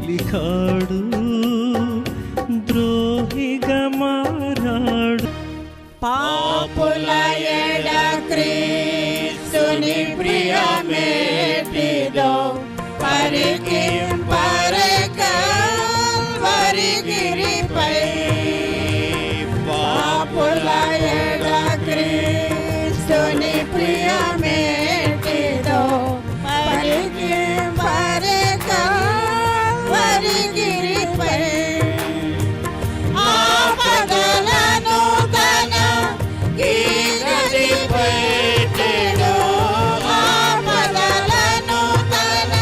లిఖాడు ద్రోహిగా మారాడు. పాపుల ఎడ క్రీస్తుని ప్రియమేటిదో పరిగిరిపై. పాపుల ఎడ క్రీస్తుని ప్రియమేటిదో పరిగిరిపై. ఆపదలను తన గదిపై తెడు. ఆపదలను తన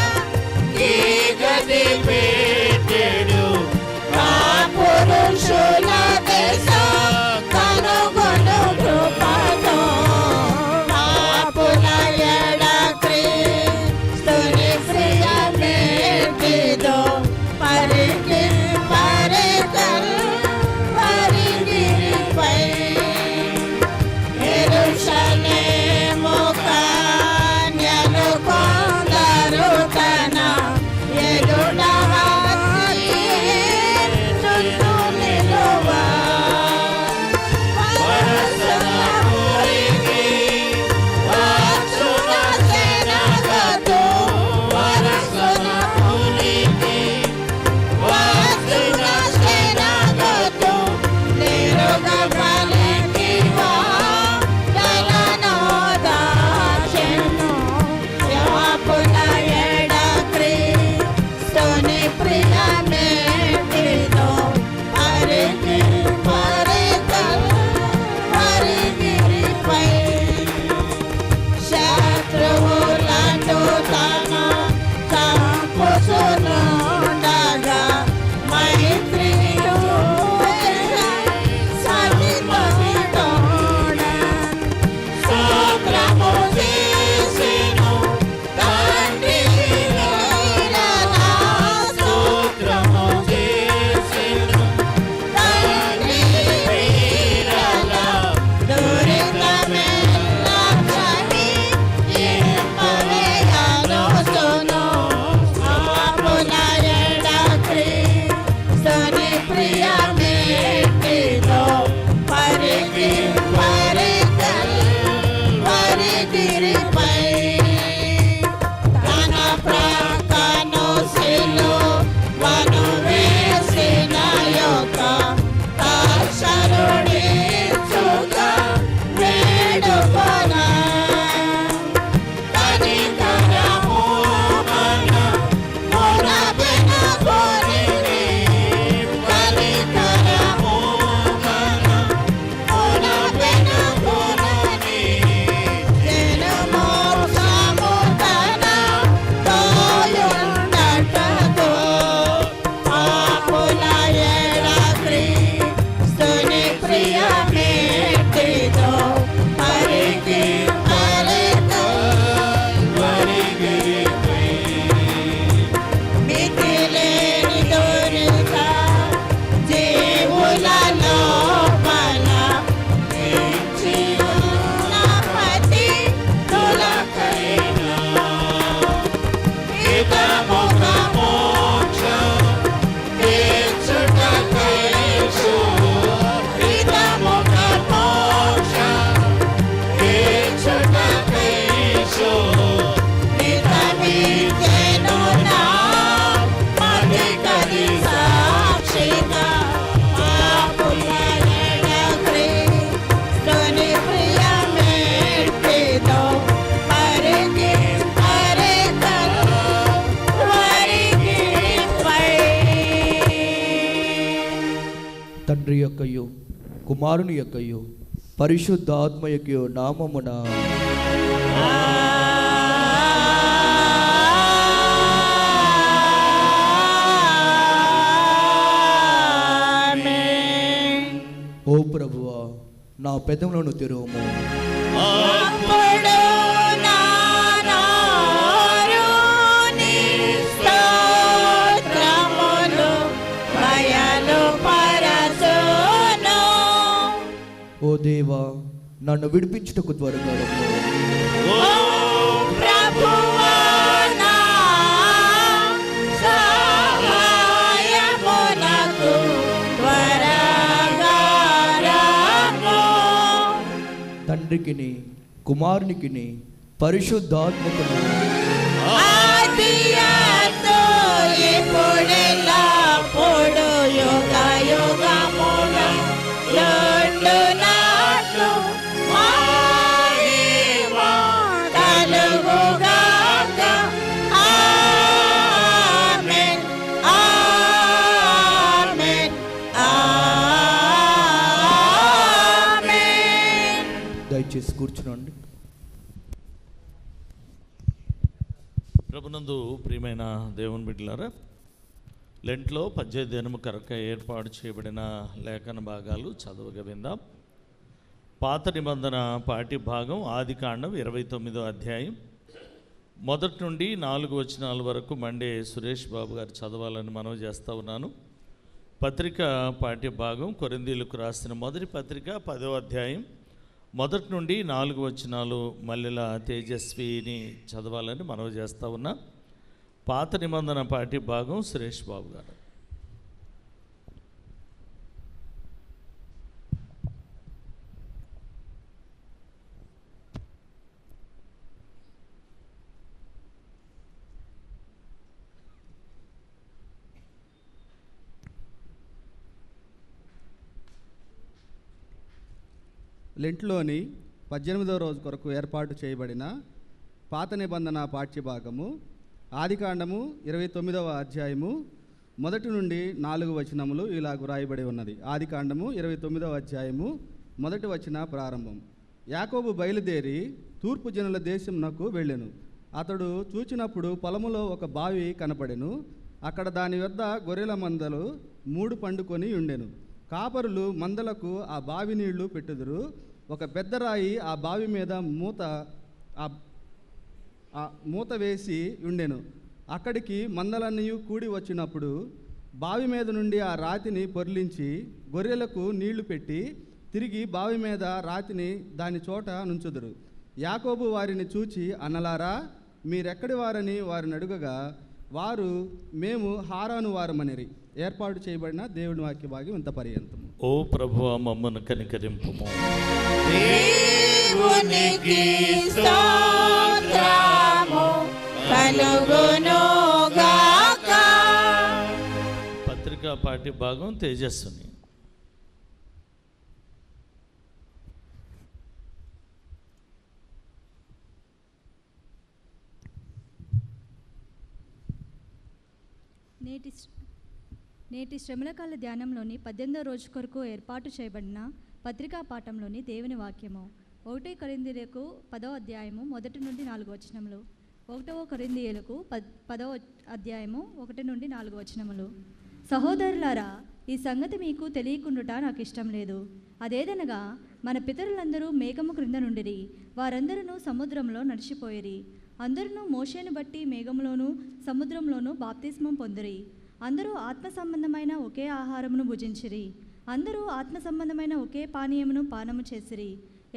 గదిపై తెడు. ఆ పురుషుల దేశ కనుగొను కృపతో. పాపుల ఎడ క్రీస్తుని ప్రియమేటిదో పరిగిరిపై. యెరూషలేము కన్యలు కొందరు తన ఎదుట చుట్టూ నిలువ. తండ్రి యొక్కయు కుమారుని యొక్కయు పరిశుద్ధాత్మ యొక్కయు నామమున ఓ ప్రభువా నా పెదవులను తెరువుము. ఓ దేవా నన్ను విడిపించుటకు త్వరగా ప్రభువా నా సహాయము. తండ్రికిని కుమారునికిని పరిశుద్ధాత్మకును ఆదియందు ఇప్పుడెల్లప్పుడు యుగ యుగములు యుండునట్లు మహిమ కలుగుగాక. ఆమేన్ ఆమేన్ ఆమేన్. దయచేసి కూర్చునండి. ప్రభునందు ప్రియమైన దేవుని బిడ్డలారా, లెంట్లో 18 దినము కొరకు ఏర్పాటు చేయబడిన లేఖన భాగాలు చదువుగా విందాం. పాత నిబంధన పాఠ్య భాగం ఆదికాండం 29వ అధ్యాయం 1 నుండి 4 వచనాల వరకు మండే సురేష్ బాబు గారు చదవాలని మనవి చేస్తూ ఉన్నాను. పత్రిక పాఠ్య భాగం కొరింథీయులకు రాసిన మొదటి పత్రిక 10వ అధ్యాయం 1 నుండి 4 వచనాలు మల్లెల తేజస్విని చదవాలని మనవి చేస్తూ ఉన్నా. పాత నిబంధన పాఠ్య భాగం సురేష్ బాబు గారు. లెంట్లోని 18వ రోజు కొరకు ఏర్పాటు చేయబడిన పాత నిబంధన పాఠ్యభాగము ఆదికాండము 29వ అధ్యాయము 1 నుండి 4 వచనములు ఇలాగ రాయబడి ఉన్నది. ఆదికాండము 29వ అధ్యాయము 1 వచన ప్రారంభం. యాకోబు బయలుదేరి తూర్పు జనుల దేశమునకు వెళ్ళెను. అతడు చూచినప్పుడు పొలములో ఒక బావి కనపడెను. అక్కడ దాని వద్ద గొర్రెల మందలు 3 పండుకొని ఉండెను. కాపరులు మందలకు ఆ బావి నీళ్లు పెట్టుదురు. ఒక పెద్ద రాయి ఆ బావి మీద మూత వేసి ఉండెను. అక్కడికి మందలన్నీ కూడి వచ్చినప్పుడు బావి మీద నుండి ఆ రాతిని పొర్లించి గొర్రెలకు నీళ్లు పెట్టి తిరిగి బావి మీద రాతిని దాని చోట నుంచుదురు. యాకోబు వారిని చూచి, అన్నలారా, మీరెక్కడి వారని వారిని అడుగగా వారు, మేము హారాను వారమనిరి. ఏర్పాటు చేయబడిన దేవుని వాక్య భాగం ఇంత పర్యంతము. ఓ ప్రభువా, మమ్మను కనికరింపుము. దేవునికి స్తోత్రము కలుగునుగాక. పత్రికా పాఠ్య భాగం తేజస్సుని. నేటి శ్రమల కాల ధ్యానంలోని 18వ రోజు కొరకు ఏర్పాటు చేయబడిన పత్రికా పాఠంలోని దేవుని వాక్యము 1 కొరింథీయులకు 10వ అధ్యాయము 1 నుండి 4 వచనములు. 1వ కొరింథీయులకు 10వ అధ్యాయము 1 నుండి 4 వచనములు. సహోదరులారా, ఈ సంగతి మీకు తెలియకుండుట నాకు ఇష్టం లేదు. అదేదనగా, మన పితరులందరూ మేఘము క్రింద నుండిరి, వారందరూ సముద్రంలో నడిచిపోయిరి. అందరూ మోషేను బట్టి మేఘంలోను సముద్రంలోనూ బాప్తిస్మం పొందిరి. అందరూ ఆత్మ సంబంధమైన ఒకే ఆహారమును భుజించిరి. అందరూ ఆత్మ సంబంధమైన ఒకే పానీయమును పానము చేసిరి.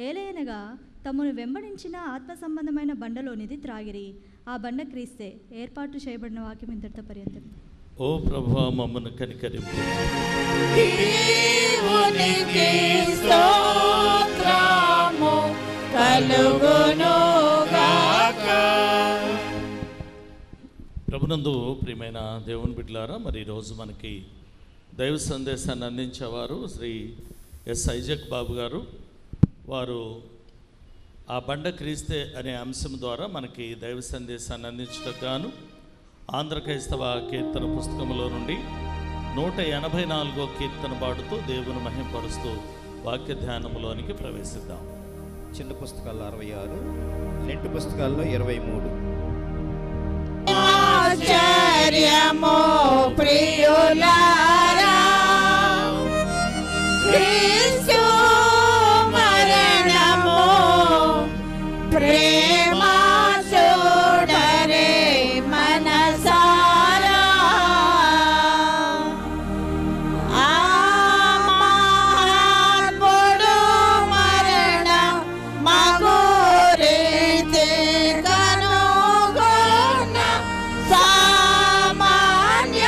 ఏలయనగా తమను వెంబడించిన ఆత్మ సంబంధమైన బండలోనిది త్రాగిరి. ఆ బండ క్రీస్తే. ఏర్పాటు చేయబడిన వాక్యం ఇంతటితో పర్యంతం. ఓ ప్రభువా, మమ్మను కనికరింపు. దేవునికి స్తోత్రము కలుగునుగాక. ప్రభునందు ప్రియమైన దేవుని బిడ్డలారా, మరి ఈరోజు మనకి దైవ సందేశాన్ని అందించేవారు శ్రీ ఎస్ ఐజక్ బాబు గారు. వారు ఆ బండ క్రీస్తే అనే అంశం ద్వారా మనకి దైవ సందేశాన్ని అందించడానికి గాను ఆంధ్ర క్రైస్తవ కీర్తన పుస్తకంలో నుండి 184వ కీర్తన పాడుతూ దేవుని మహింపరుస్తూ వాక్య ధ్యానములోనికి ప్రవేశిద్దాం. చిన్న పుస్తకాల్లో 66, లెంటు పుస్తకాల్లో 23. ఆశ్చర్యము ప్రియులారా, క్రీస్తు మరణము ప్రేమ చూడరే మనసారా. ఆ మహాత్ముడు మరణ మగు రీతి కనుగొన్న సామాన్య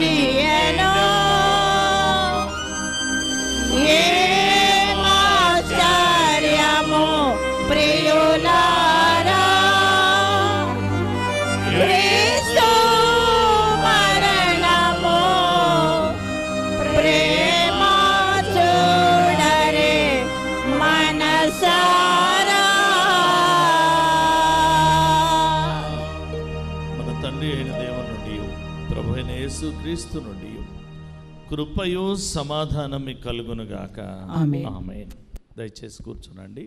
కొనియెను. ఏమాశ్చర్యము ప్రియులారా, క్రీస్తు మరణము ప్రేమ చూడరే మనసారా. మన తండ్రి అయిన దేవుని నుండి ప్రభు అయిన యేసుక్రీస్తు నుండి కృపయు సమాధానం మీకు కలుగునుగాక. ఆమేన్. ఆమేన్. దయచేసి కూర్చునండి.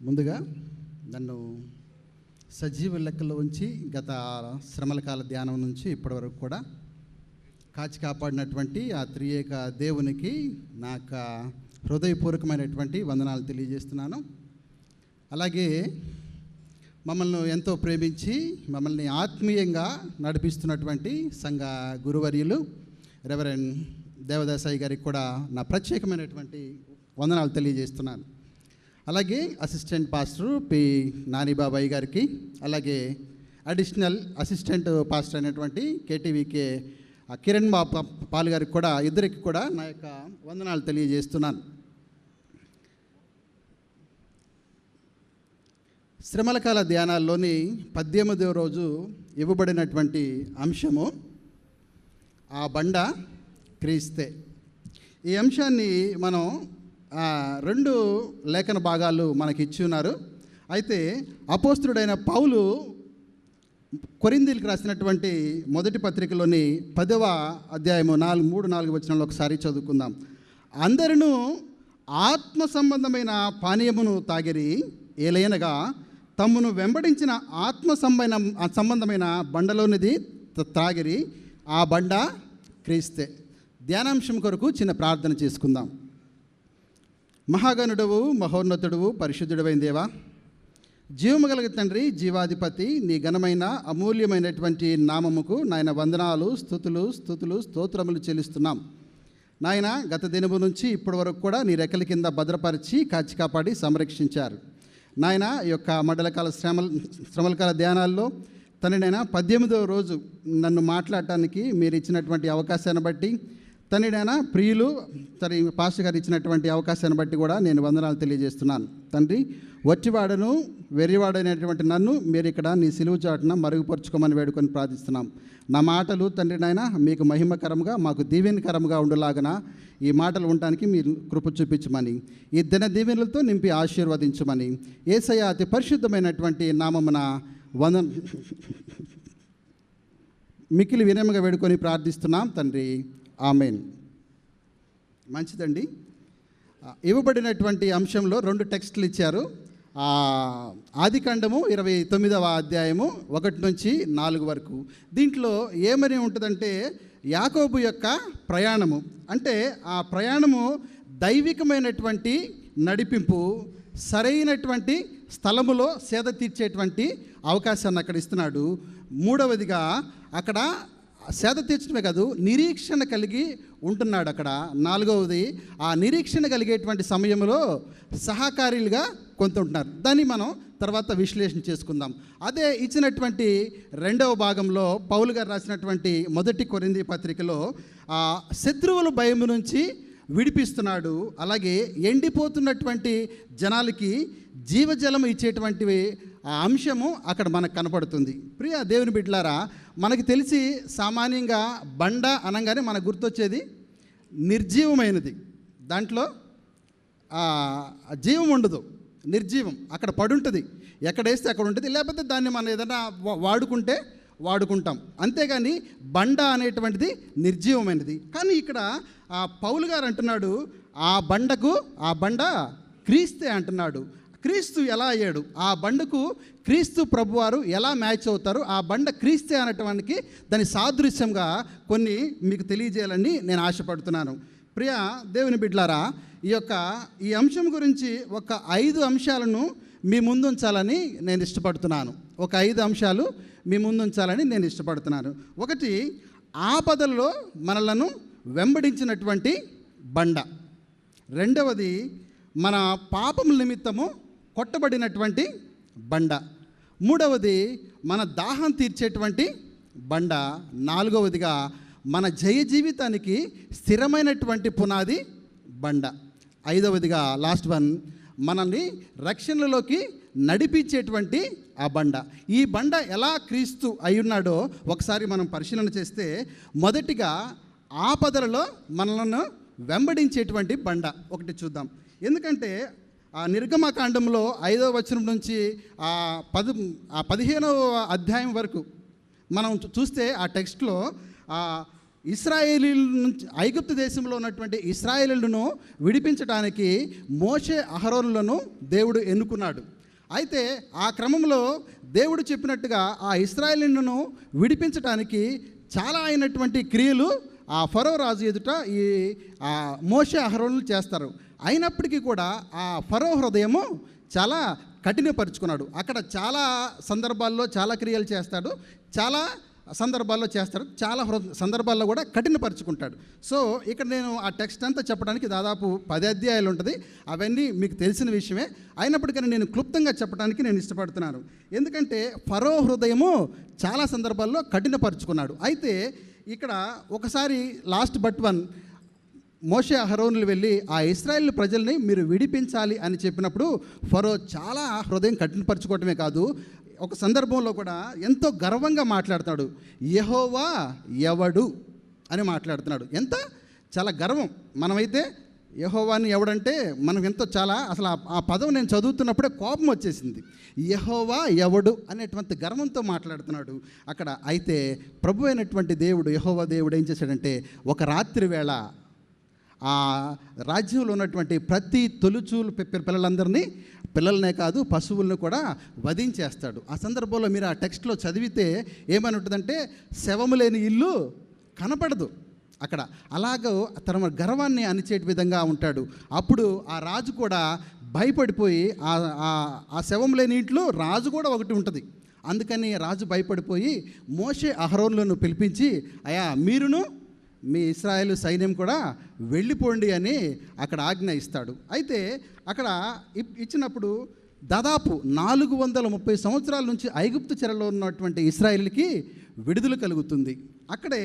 ముందుగా నన్ను సజీవ లెక్కలో ఉంచి గత శ్రమల కాల ధ్యానం నుంచి ఇప్పటి వరకు కూడా కాచి కాపాడినటువంటి ఆ త్రియేక దేవునికి నా యొక్క హృదయపూర్వకమైనటువంటి వందనాలు తెలియజేస్తున్నాను. అలాగే మమ్మల్ని ఎంతో ప్రేమించి మమ్మల్ని ఆత్మీయంగా నడిపిస్తున్నటువంటి సంఘ గురువర్యులు రెవరెండ్ దేవదాసాయి గారికి కూడా నా ప్రత్యేకమైనటువంటి వందనాలు తెలియజేస్తున్నాను. అలాగే అసిస్టెంట్ పాస్టర్ పి నానిబాబాయి గారికి, అలాగే అడిషనల్ అసిస్టెంట్ పాస్టర్ అయినటువంటి కేటీవీకే కిరణ్ పాల్ గారికి కూడా, ఇద్దరికి కూడా నా యొక్క వందనాలు తెలియజేస్తున్నాను. శ్రమల కాల ధ్యానాల్లోని 18వ రోజు ఇవ్వబడినటువంటి అంశము ఆ బండ క్రీస్తే. ఈ అంశాన్ని మనం 2 లేఖన భాగాలు మనకి ఇచ్చి ఉన్నారు. అయితే అపోస్తుడైన పౌలు కొరింథీయులకు రాసినటువంటి మొదటి పత్రికలోని 10వ అధ్యాయము 3-4 వచనంలో ఒకసారి చదువుకుందాం. అందరూ ఆత్మ సంబంధమైన పానీయమును తాగిరి, ఏలైనగా తమ్మును వెంబడించిన ఆత్మ సంబంధమైన బండలోనిది త్రాగిరి, ఆ బండ క్రీస్తే. ధ్యానాంశం కొరకు చిన్న ప్రార్థన చేసుకుందాం. మహాగణుడవు, మహోన్నతుడవు, పరిశుద్ధుడవైన దేవా, జీవము గల తండ్రి, జీవాధిపతి, నీ ఘనమైన అమూల్యమైనటువంటి నామముకు నాయన వందనాలు, స్తుతులు స్తోత్రములు చెల్లిస్తున్నాం. నాయన గత దినము నుంచి ఇప్పటి వరకు కూడా నీ రెక్కల కింద భద్రపరిచి కాచి కాపాడి సంరక్షించారు. నాయన ఈ యొక్క మండలకాల శ్రమల కాల ధ్యానాల్లో తండ్రినైనా 18వ రోజు నన్ను మాట్లాడటానికి మీరు ఇచ్చినటువంటి అవకాశాన్ని బట్టి, తండ్రినైనా ప్రియులు పాస్టర్ గారు ఇచ్చినటువంటి అవకాశాన్ని బట్టి కూడా నేను వందనాలు తెలియజేస్తున్నాను. తండ్రి, వట్టివాడను వెర్రివాడైనటువంటి నన్ను మీరు ఇక్కడ నీ సిలువ చాటున మరుగుపరుచుకోమని వేడుకొని ప్రార్థిస్తున్నాం. నా మాటలు తండ్రినైనా మీకు మహిమకరంగా, మాకు దీవెనకరంగా ఉండలాగన ఈ మాటలు ఉండటానికి మీరు కృప చూపించమని, ఈ దిన దీవెనలతో నింపి ఆశీర్వదించమని యేసయ్య అతి పరిశుద్ధమైనటువంటి నామమున మిక్కిలి వినయముగా వేడుకొని ప్రార్థిస్తున్నాం తండ్రి. ఆమెన్. మంచిదండి. ఇవ్వబడినటువంటి అంశంలో 2 టెక్స్టులు ఇచ్చారు. ఆదికాండము 29వ అధ్యాయము 1-4 వరకు. దీంట్లో ఏమని ఉంటుందంటే యాకోబు యొక్క ప్రయాణము. అంటే ఆ ప్రయాణము దైవికమైనటువంటి నడిపింపు, సరైనటువంటి స్థలములో సేద తీర్చేటువంటి అవకాశాన్ని అక్కడ ఇస్తున్నాడు. 3వదిగా అక్కడ సేద తీర్చడమే కాదు, నిరీక్షణ కలిగి ఉంటున్నాడు అక్కడ. 4వది, ఆ నిరీక్షణ కలిగేటువంటి సమయంలో సహకారులుగా కొంత ఉంటున్నారు. దాన్ని మనం తర్వాత విశ్లేషణ చేసుకుందాం. అదే ఇచ్చినటువంటి 2వ భాగంలో పౌలు గారు రాసినటువంటి 1 కొరింథీ పత్రికలో శత్రువుల భయం నుంచి విడిపిస్తున్నాడు. అలాగే ఎండిపోతున్నటువంటి జనాలకి జీవజలం ఇచ్చేటువంటివి ఆ అంశము అక్కడ మనకు కనపడుతుంది. ప్రియ దేవుని బిడ్డలారా, మనకి తెలిసి సామాన్యంగా బండ అనగానే మనకు గుర్తొచ్చేది నిర్జీవమైనది. దాంట్లో జీవం ఉండదు, నిర్జీవం. అక్కడ పడుంటుంది, ఎక్కడ వేస్తే అక్కడ ఉంటుంది. లేకపోతే దాన్ని మనం ఏదైనా వాడుకుంటే వాడుకుంటాం. అంతేగాని బండ అనేటువంటిది నిర్జీవమైనది. కానీ ఇక్కడ పౌలు గారు అంటున్నాడు, ఆ బండ క్రీస్తే అంటున్నాడు. క్రీస్తు ఎలా అయ్యాడు, ఆ బండకు క్రీస్తు ప్రభువారు ఎలా మ్యాచ్ అవుతారు, ఆ బండ క్రీస్తే అనటానికి దాని సాదృశ్యంగా కొన్ని మీకు తెలియజేయాలని నేను ఆశపడుతున్నాను. ప్రియ దేవుని బిడ్డలారా, ఈ అంశం గురించి ఒక 5 అంశాలను మీ ముందుంచాలని నేను ఇష్టపడుతున్నాను. ఒక 5 అంశాలు మీ ముందుంచాలని నేను ఇష్టపడుతున్నాను. 1, ఆపదల్లో మనలను వెంబడించినటువంటి బండ. రెండవది మన పాపముల నిమిత్తము కొట్టబడినటువంటి బండ. మూడవది మన దాహం తీర్చేటువంటి బండ. నాలుగవదిగా మన జయ జీవితానికి స్థిరమైనటువంటి పునాది బండ. ఐదవదిగా లాస్ట్ వన్, మనల్ని రక్షణలోకి నడిపించేటువంటి ఆ బండ. ఈ బండ ఎలా క్రీస్తు అయ్యున్నాడో ఒకసారి మనం పరిశీలన చేస్తే, మొదటిగా ఆపదలలో మనలను వెంబడించేటువంటి బండ ఒకటి చూద్దాం. ఎందుకంటే ఆ నిర్గమకాండంలో 5వ వచనం నుంచి 15వ అధ్యాయం వరకు మనం చూస్తే ఆ టెక్స్ట్లో ఇశ్రాయేలీల నుంచి ఐగుప్తు దేశంలో ఉన్నటువంటి ఇశ్రాయేలీలను విడిపించడానికి మోషే అహరోనులను దేవుడు ఎన్నుకున్నాడు. అయితే ఆ క్రమంలో దేవుడు చెప్పినట్టుగా ఆ ఇశ్రాయేలీలను విడిపించడానికి చాలా అయినటువంటి క్రియలు ఆ ఫరో రాజు ఎదుట ఈ మోషే అహరోనులు చేస్తారు. అయినప్పటికీ కూడా ఆ ఫరో హృదయము చాలా కఠినపరుచుకున్నాడు. అక్కడ చాలా సందర్భాల్లో చాలా క్రియలు చేస్తాడు, చాలా సందర్భాల్లో చేస్తాడు, చాలా సందర్భాల్లో కూడా కఠినపరుచుకుంటాడు. సో ఇక్కడ నేను ఆ టెక్స్ట్ అంతా చెప్పడానికి దాదాపు 10 అధ్యాయాలు ఉంటుంది. అవన్నీ మీకు తెలిసిన విషయమే. అయినప్పటికీ నేను క్లుప్తంగా చెప్పడానికి నేను ఇష్టపడుతున్నాను. ఎందుకంటే ఫరో హృదయము చాలా సందర్భాల్లో కఠినపరుచుకున్నాడు. అయితే ఇక్కడ ఒకసారి లాస్ట్ బట్ వన్, మోషే అహరోనులు వెళ్ళి ఆ ఇశ్రాయేల్ ప్రజల్ని మీరు విడిపించాలి అని చెప్పినప్పుడు ఫరో చాలా హృదయం కఠినపరచుకోవటమే కాదు, ఒక సందర్భంలో కూడా ఎంతో గర్వంగా మాట్లాడుతున్నాడు. యెహోవా ఎవడు అని మాట్లాడుతున్నాడు. చాలా గర్వం. మనమైతే యెహోవాని ఎవడంటే మనం ఎంతో చాలా అసలు ఆ పదం నేను చదువుతున్నప్పుడే కోపం వచ్చేసింది. యెహోవా ఎవడు అనేటువంటి గర్వంతో మాట్లాడుతున్నాడు అక్కడ. అయితే ప్రభు అయినటువంటి దేవుడు, యెహోవా దేవుడు ఏం చేశాడంటే, ఒక రాత్రి వేళ ఆ రాజ్యంలో ఉన్నటువంటి ప్రతి తొలుచూలు పిల్లలందరినీ, పిల్లలనే కాదు పశువులను కూడా వధించేస్తాడు. ఆ సందర్భంలో మీరు ఆ టెక్స్ట్లో చదివితే ఏమని ఉంటుందంటే, శవము లేని ఇల్లు కనపడదు అక్కడ. అలాగో తన గర్వాన్ని అణిచే విధంగా ఉంటాడు. అప్పుడు ఆ రాజు కూడా భయపడిపోయి, ఆ శవం లేని ఇంట్లో రాజు కూడా ఒకటి ఉంటుంది. అందుకని రాజు భయపడిపోయి మోషే అహరోనులను పిలిపించి, అయ్యా మీరును మీ ఇశ్రాయేలు సైన్యం కూడా వెళ్ళిపోండి అని అక్కడ ఆజ్ఞ ఇస్తాడు. అయితే అక్కడ ఇచ్చినప్పుడు దాదాపు 430 సంవత్సరాల నుంచి ఐగుప్తు చెరలో ఉన్నటువంటి ఇశ్రాయేలుకి విడుదల కలుగుతుంది. అక్కడే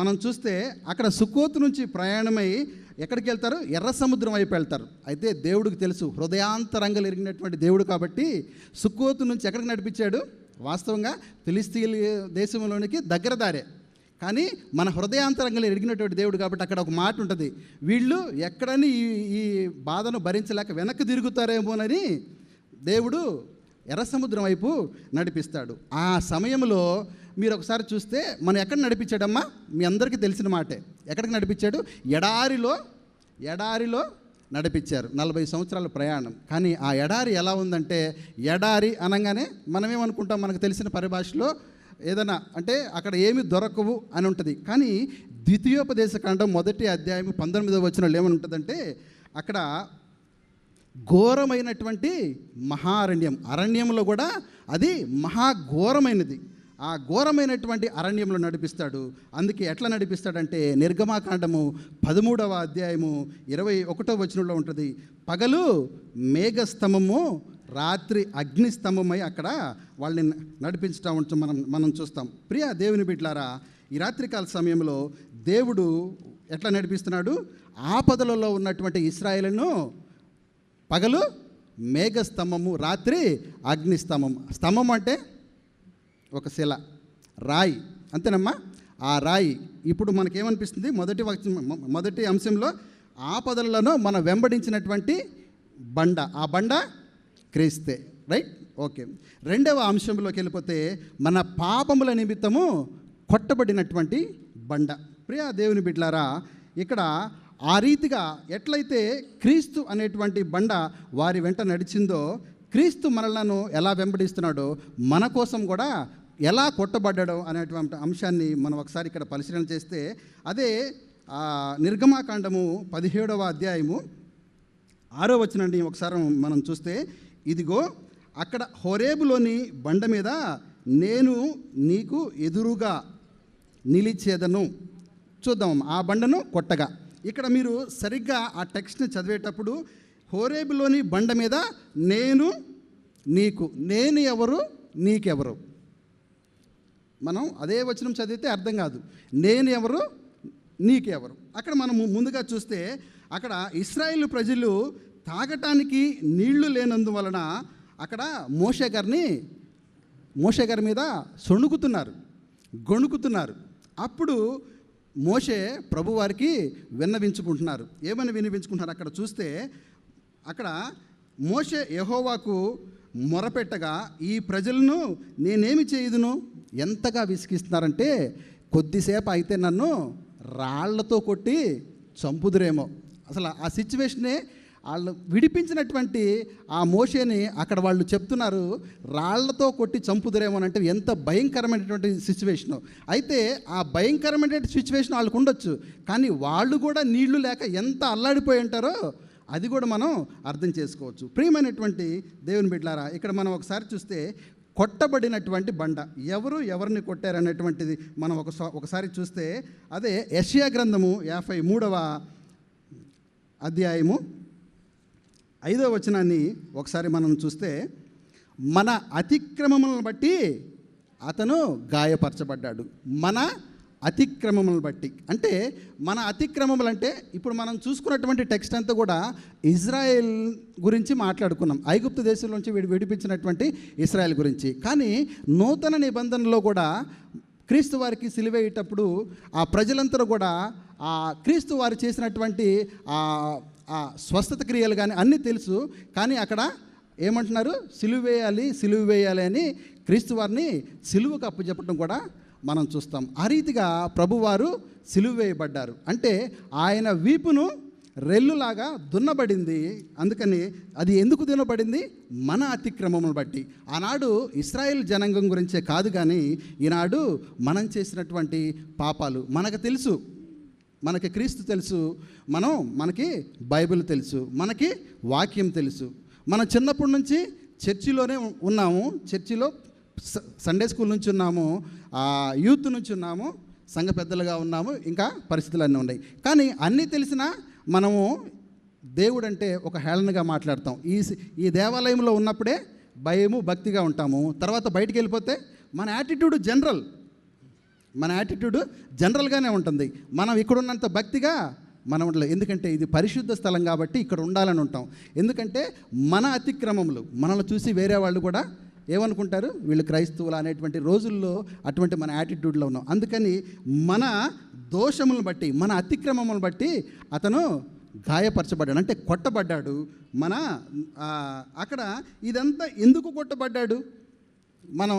మనం చూస్తే అక్కడ సుక్కోతు నుంచి ప్రయాణమై ఎక్కడికి వెళ్తారు? ఎర్ర సముద్రం వైపు వెళ్తారు. అయితే దేవుడికి తెలుసు, హృదయాంతరంగలు ఎరిగినటువంటి దేవుడు కాబట్టి సుక్కోతు నుంచి ఎక్కడికి నడిపించాడు? వాస్తవంగా ఫిలిస్తీన్ దేశంలోనికి దగ్గర దారే, కానీ మన హృదయాంతరంగలు ఎరిగినటువంటి దేవుడు కాబట్టి అక్కడ ఒక మాట ఉంటుంది, వీళ్ళు ఎక్కడని ఈ బాధను భరించలేక వెనక్కి తిరుగుతారేమోనని దేవుడు ఎర్ర సముద్రం వైపు నడిపిస్తాడు. ఆ సమయంలో మీరు ఒకసారి చూస్తే మనం ఎక్కడ నడిపించాడమ్మా? మీ అందరికీ తెలిసిన మాటే. ఎక్కడికి నడిపించాడు? ఎడారిలో నడిపించారు. 40 సంవత్సరాల ప్రయాణం. కానీ ఆ ఎడారి ఎలా ఉందంటే, ఎడారి అనగానే మనమేమనుకుంటాం, మనకు తెలిసిన పరిభాషలో ఏదైనా అంటే అక్కడ ఏమి దొరకవు అని ఉంటుంది. కానీ ద్వితీయోపదేశకాండం 1వ అధ్యాయం 19వ వచనంలో ఏమని ఉంటుందంటే, అక్కడ ఘోరమైనటువంటి మహారణ్యం, అరణ్యంలో కూడా అది మహాఘోరమైనది. ఆ ఘోరమైనటువంటి అరణ్యంలో నడిపిస్తాడు. అందుకే ఎట్లా నడిపిస్తాడంటే, నిర్గమాకాండము 13వ అధ్యాయము 21వ వచనంలో ఉంటుంది, పగలు మేఘస్తంభము, రాత్రి అగ్నిస్తంభమై అక్కడ వాళ్ళని నడిపించటం మనం చూస్తాం. ప్రియ దేవుని బిడ్డలారా, ఈ రాత్రికాల సమయంలో దేవుడు ఎట్లా నడిపిస్తున్నాడు? ఆపదలలో ఉన్నటువంటి ఇశ్రాయేలును పగలు మేఘస్తంభము, రాత్రి అగ్నిస్తంభం. స్తంభం అంటే ఒక శిల, రాయి, అంతేనమ్మా. ఆ రాయి ఇప్పుడు మనకేమనిపిస్తుంది? మొదటి అంశంలో ఆపదలను మనం వెంబడించినటువంటి బండ, ఆ బండ క్రీస్తే, రైట్? ఓకే. రెండవ అంశంలోకి వెళ్ళిపోతే, మన పాపముల నిమిత్తము కొట్టబడినటువంటి బండ. ప్రియ దేవుని బిడ్డలారా, ఇక్కడ ఆ రీతిగా ఎట్లయితే క్రీస్తు అనేటువంటి బండ వారి వెంట నడిచిందో, క్రీస్తు మనలను ఎలా వెంబడిస్తున్నాడో మన కోసం కూడా ఎలా కొట్టబడ్డాడో అనేటువంటి అంశాన్ని మనం ఒకసారి ఇక్కడ పరిశీలన చేస్తే, అదే నిర్గమాకాండము 17వ అధ్యాయము 6వ వచనాన్ని ఒకసారి మనం చూస్తే, ఇదిగో అక్కడ హోరేబులోని బండ మీద నేను నీకు ఎదురుగా నిలిచేదను, చూద్దాం. ఆ బండను కొట్టగా. ఇక్కడ మీరు సరిగ్గా ఆ టెక్స్ట్ని చదివేటప్పుడు హోరేబులోని బండ మీద నేను నీకు, నేను ఎవరు నీకెవరు, మనం అదే వచనం చదివితే అర్థం కాదు. నేను ఎవరు నీకెవరు. అక్కడ మనం ముందుగా చూస్తే అక్కడ ఇశ్రాయేలు ప్రజలు తాగటానికి నీళ్లు లేనందువలన అక్కడ మోషే గారి మీద సొణుకుతున్నారు, గొణుకుతున్నారు. అప్పుడు మోషే ప్రభువారికి విన్నవించుకుంటున్నారు. ఏమని విన్నవించుకుంటున్నారు అక్కడ చూస్తే, అక్కడ మోషే యెహోవాకు మొరపెట్టగా, ఈ ప్రజలను నేనేమి చేయుదును, ఎంతగా విసిగిస్తున్నారంటే కొద్దిసేపు అయితే నన్ను రాళ్లతో కొట్టి చంపుదురేమో. అసలు ఆ సిచ్యువేషనే వాళ్ళు విడిపించినటువంటి ఆ మోషేని అక్కడ వాళ్ళు చెప్తున్నారు రాళ్లతో కొట్టి చంపుదురేమో అంటే ఎంత భయంకరమైనటువంటి సిచ్యువేషను. అయితే ఆ భయంకరమైనటువంటి సిచ్యువేషన్ వాళ్ళకు ఉండొచ్చు, కానీ వాళ్ళు కూడా నీళ్లు లేక ఎంత అల్లాడిపోయి ఉంటారో అది కూడా మనం అర్థం చేసుకోవచ్చు. ప్రియమైనటువంటి దేవుని బిడ్డలారా, ఇక్కడ మనం ఒకసారి చూస్తే కొట్టబడినటువంటి బండ, ఎవరిని కొట్టారనేటువంటిది మనం ఒకసారి చూస్తే అదే యెషయా గ్రంథము 53వ అధ్యాయము 5వ వచనాన్ని ఒకసారి మనం చూస్తే, మన అతిక్రమములను బట్టి అతను గాయపరచబడ్డాడు. మన అతిక్రమములను బట్టి అంటే, మన అతిక్రమములు అంటే ఇప్పుడు మనం చూసుకున్నటువంటి టెక్స్ట్ అంతా కూడా ఇజ్రాయెల్ గురించి మాట్లాడుకున్నాం, ఐగుప్తు దేశం నుంచి విడిపించినటువంటి ఇజ్రాయెల్ గురించి. కానీ నూతన నిబంధనలో కూడా క్రీస్తు వారికి సిలువేయేటప్పుడు ఆ ప్రజలందరూ కూడా ఆ క్రీస్తు వారు చేసినటువంటి ఆ స్వస్థత క్రియలు కానీ అన్నీ తెలుసు, కానీ అక్కడ ఏమంటున్నారు, సిలువ వేయాలి అని క్రీస్తు వారిని సిలువకు అప్పచెప్పడం కూడా మనం చూస్తాం. ఆ రీతిగా ప్రభువారు సిలువ వేయబడ్డారు. అంటే ఆయన వీపును రెల్లులాగా దున్నబడింది. అందుకని అది ఎందుకు దున్నబడింది, మన అతిక్రమములను బట్టి. ఆనాడు ఇశ్రాయేల్ జనాంగం గురించే కాదు, కానీ ఈనాడు మనం చేసినటువంటి పాపాలు మనకు తెలుసు. మనకి క్రీస్తు తెలుసు, మనకి బైబిల్ తెలుసు, మనకి వాక్యం తెలుసు. మనం చిన్నప్పటి నుంచి చర్చిలోనే ఉన్నాము, చర్చిలో సండే స్కూల్ నుంచి ఉన్నాము, యూత్ నుంచి ఉన్నాము, సంఘ పెద్దలుగా ఉన్నాము, ఇంకా పరిస్థితులు అన్నీ ఉన్నాయి. కానీ అన్నీ తెలిసినా మనము దేవుడు అంటే ఒక హేళనగా మాట్లాడతాం. ఈ దేవాలయంలో ఉన్నప్పుడే భయము భక్తిగా ఉంటాము, తర్వాత బయటికి వెళ్ళిపోతే మన యాటిట్యూడ్ జనరల్గానే ఉంటుంది. మనం ఇక్కడ ఉన్నంత భక్తిగా మనం ఉండలేదు. ఎందుకంటే ఇది పరిశుద్ధ స్థలం కాబట్టి ఇక్కడ ఉండాలని ఉంటాం. ఎందుకంటే మన అతిక్రమములు మనల్ని చూసి వేరే వాళ్ళు కూడా ఏమనుకుంటారు, వీళ్ళు క్రైస్తవులు అనేటువంటి రోజుల్లో అటువంటి మన యాటిట్యూడ్లో ఉన్నాం. అందుకని మన దోషములను బట్టి, మన అతిక్రమములను బట్టి అతను గాయపరచబడ్డాడు, అంటే కొట్టబడ్డాడు. అక్కడ ఇదంతా ఎందుకు కొట్టబడ్డాడు, మనం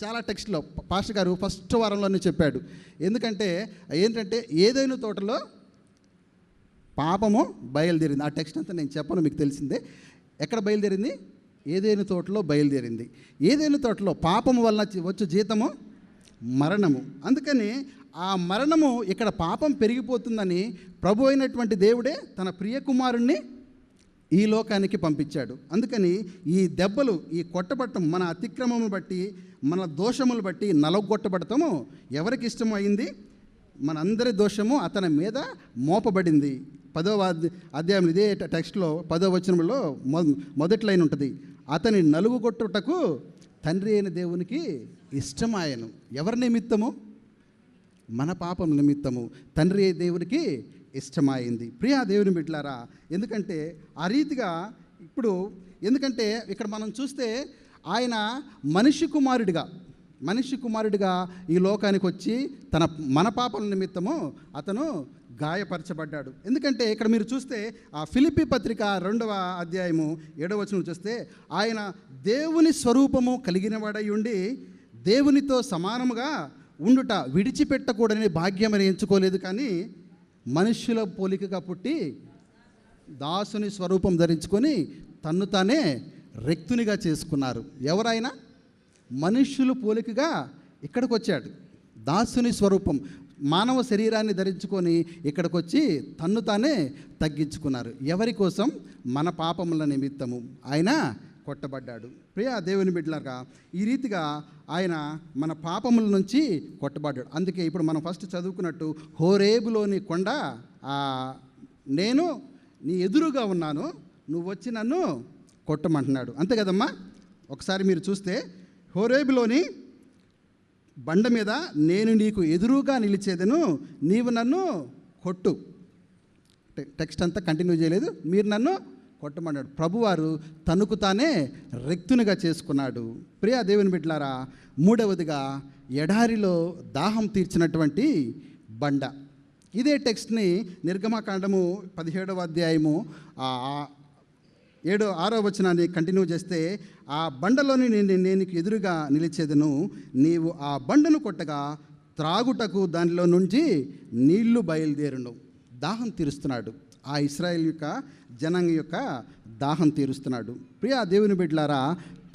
చాలా టెక్స్ట్లో పాస్టర్ గారు ఫస్ట్ వారంలోనే చెప్పాడు. ఏంటంటే ఏదైనా తోటలో పాపము బయలుదేరింది. ఆ టెక్స్ట్ అంతా నేను చెప్పను, మీకు తెలిసిందే. ఎక్కడ బయలుదేరింది, ఏదైనా తోటలో బయలుదేరింది. ఏదైనా తోటలో పాపము వలన వచ్చు జీతము మరణము. అందుకని ఆ మరణము ఇక్కడ పాపం పెరిగిపోతుందని ప్రభు అయినటువంటి దేవుడే తన ప్రియ కుమారుణ్ణి ఈ లోకానికి పంపించాడు. అందుకని ఈ దెబ్బలు, ఈ కొట్టబట్టం మన అతిక్రమమును బట్టి, మన దోషములు బట్టి నలగొట్టబడతాము ఎవరికి ఇష్టం అయింది, మనందరి దోషము అతని మీద మోపబడింది. 10వ అధ్యాయం ఇదే టెక్స్ట్లో 10వ వచనంలో మొదటి లైన్ ఉంటుంది, అతని నలుగుగొట్టుటకు తండ్రి అయిన దేవునికి ఇష్టమాయను. ఎవరి నిమిత్తము, మన పాపం నిమిత్తము తండ్రి అయిన దేవునికి ఇష్టమైంది. ప్రియా దేవుని బిడ్డలారా, ఎందుకంటే ఆ రీతిగా ఎందుకంటే ఇక్కడ మనం చూస్తే ఆయన మనిషి కుమారుడిగా ఈ లోకానికి వచ్చి మన పాపల నిమిత్తము అతను గాయపరచబడ్డాడు. ఎందుకంటే ఇక్కడ మీరు చూస్తే ఆ ఫిలిప్పీ పత్రిక 2వ అధ్యాయము 7వ వచనం చూస్తే, ఆయన దేవుని స్వరూపము కలిగినవాడై ఉండి దేవునితో సమానముగా ఉండుట విడిచిపెట్టకూడని భాగ్యమని ఎంచుకోలేదు, కానీ మనుష్యుల పోలికగా పుట్టి దాసుని స్వరూపం ధరించుకొని తన్ను తానే రెక్తునిగా చేసుకున్నారు. ఎవరైనా మనుష్యుల పోలికగా ఇక్కడికి వచ్చాడు, దాసుని స్వరూపం, మానవ శరీరాన్ని ధరించుకొని ఇక్కడికి వచ్చి తన్ను తానే తగ్గించుకున్నారు. ఎవరి కోసం, మన పాపముల నిమిత్తము ఆయన కొట్టబడ్డాడు. ప్రియ దేవుని బిడ్డలారా, ఈ రీతిగా ఆయన మన పాపముల నుంచి కొట్టబడ్డాడు. అందుకే ఇప్పుడు మనం ఫస్ట్ చదువుకున్నట్టు హోరేబులోని కొండ, నేను నీ ఎదురుగా ఉన్నాను, నువ్వు వచ్చి నన్ను కొట్టమంటున్నాడు. అంతే కదమ్మా? ఒకసారి మీరు చూస్తే హోరేబులోని బండ మీద నేను నీకు ఎదురుగా నిలిచేదను, నీవు నన్ను కొట్టు. టెక్స్ట్ అంతా కంటిన్యూ చేయలేదు, మీరు నన్ను కొట్టమన్నాడు. ప్రభువారు తనకు తానే రెక్తునిగా చేసుకున్నాడు. ప్రియ దేవుని బిడ్డలారా, మూడవదిగా ఎడారిలో దాహం తీర్చినటువంటి బండ. ఇదే టెక్స్ట్ని నిర్గమకాండము 17వ అధ్యాయము 6వ వచనాన్ని కంటిన్యూ చేస్తే, ఆ బండలోని నేను ఎదురుగా నిలిచేదను, నీవు ఆ బండను కొట్టగా త్రాగుటకు దానిలో నుంచి నీళ్లు బయలుదేరును. దాహం తీరుస్తున్నాడు. ఆ ఇశ్రాయేల్ యొక్క జనాంగం యొక్క దాహం తీరుస్తున్నాడు. ప్రియ దేవుని బిడ్డలారా,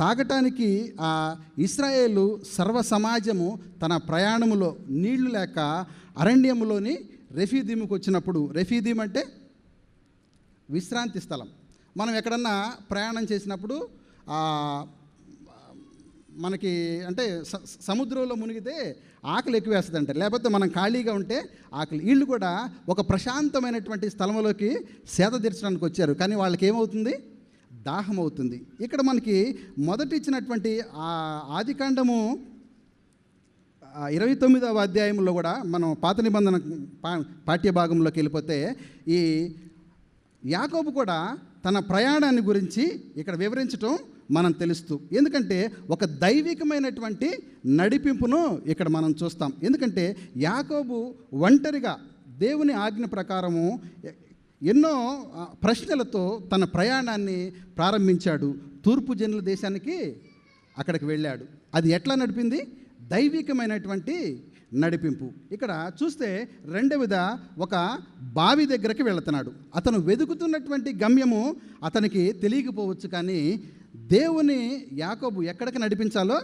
తాగటానికి ఆ ఇశ్రాయేలు సర్వ సమాజము తన ప్రయాణములో నీళ్లు లేక అరణ్యములోని రెఫీదీముకు వచ్చినప్పుడు, రెఫీదీం అంటే విశ్రాంతి స్థలం. మనం ఎక్కడన్నా ప్రయాణం చేసినప్పుడు మనకి అంటే సముద్రంలో మునిగితే ఆకలి ఎక్కువ వేస్తుంది అంటారు, లేకపోతే మనం ఖాళీగా ఉంటే ఆకలి. వీళ్ళు కూడా ఒక ప్రశాంతమైనటువంటి స్థలంలోకి సేద తీర్చడానికి వచ్చారు, కానీ వాళ్ళకి ఏమవుతుంది? దాహం అవుతుంది. ఇక్కడ మనకి మొదటి ఇచ్చినటువంటి ఆదికాండము 29వ అధ్యాయంలో కూడా మనం పాత నిబంధన పాఠ్యభాగంలోకి వెళ్ళిపోతే ఈ యాకోబు కూడా తన ప్రయాణాన్ని గురించి ఇక్కడ వివరించటం మనం తెలుస్తూ, ఎందుకంటే ఒక దైవికమైనటువంటి నడిపింపును ఇక్కడ మనం చూస్తాం. ఎందుకంటే యాకోబు ఒంటరిగా దేవుని ఆజ్ఞ ప్రకారము ఎన్నో ప్రశ్నలతో తన ప్రయాణాన్ని ప్రారంభించాడు. తూర్పు జనుల దేశానికి అక్కడికి వెళ్ళాడు. అది ఎట్లా నడిపింది? దైవికమైనటువంటి నడిపింపు. ఇక్కడ చూస్తే రెండవది ఒక బావి దగ్గరికి వెళుతున్నాడు. అతను వెతుకుతున్నటువంటి గమ్యము అతనికి తెలియకపోవచ్చు, కానీ దేవుని యాకోబు ఎక్కడికి నడిపించాలో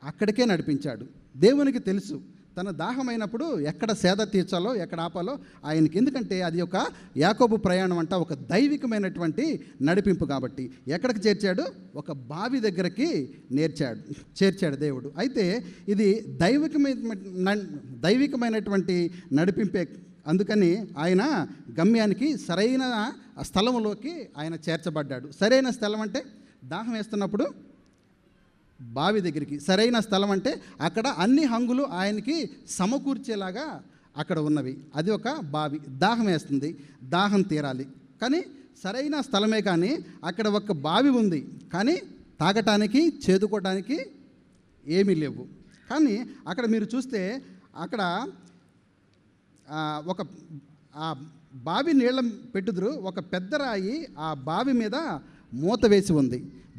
అక్కడికే నడిపించాడు. దేవునికి తెలుసు తన దాహమైనప్పుడు ఎక్కడ సేద తీర్చాలో, ఎక్కడ ఆపాలో ఆయనకి. ఎందుకంటే అది ఒక యాకోబు ప్రయాణం అంట ఒక దైవికమైనటువంటి నడిపింపు కాబట్టి. ఎక్కడికి చేర్చాడు? ఒక బావి దగ్గరికి చేర్చాడు దేవుడు. అయితే ఇది దైవికమైనటువంటి నడిపింపే. అందుకని ఆయన గమ్యానికి సరైన స్థలంలోకి ఆయన చేర్చబడ్డాడు. సరైన స్థలం అంటే దాహం వేస్తున్నప్పుడు బావి దగ్గరికి, సరైన స్థలం అంటే అక్కడ అన్ని హంగులు ఆయనకి సమకూర్చేలాగా అక్కడ ఉన్నవి. అది ఒక బావి. దాహం వేస్తుంది, దాహం తీరాలి, కానీ సరైన స్థలమే. కానీ అక్కడ ఒక బావి ఉంది, కానీ తాగటానికి చేదుకోవడానికి ఏమీ లేవు. కానీ అక్కడ మీరు చూస్తే అక్కడ ఒక బావి నీళ్ళ పెట్టుదురు, ఒక పెద్ద రాయి ఆ బావి మీద మూత వేసి ఉంది.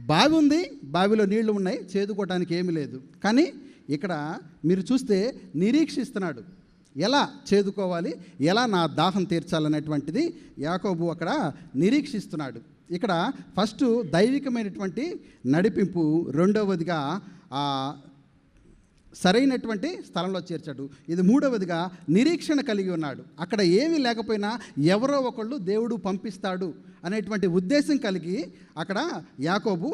బావి ఉంది, బావిలో నీళ్లు ఉన్నాయి, చేదుకోవడానికి ఏమీ లేదు. కానీ ఇక్కడ మీరు చూస్తే నిరీక్షిస్తున్నాడు, ఎలా చేదుకోవాలి, ఎలా నా దాహం తీర్చాలనేటువంటిది యాకోబు అక్కడ నిరీక్షిస్తున్నాడు. ఇక్కడ ఫస్ట్ దైవికమైనటువంటి నడిపింపు, రెండవదిగా సరైనటువంటి స్థలంలో చేర్చాడు. ఇది మూడవదిగా నిరీక్షణ కలిగి ఉన్నాడు. అక్కడ ఏమీ లేకపోయినా ఎవరో ఒకళ్ళు పంపిస్తాడు అనేటువంటి ఉద్దేశం కలిగి అక్కడ యాకోబు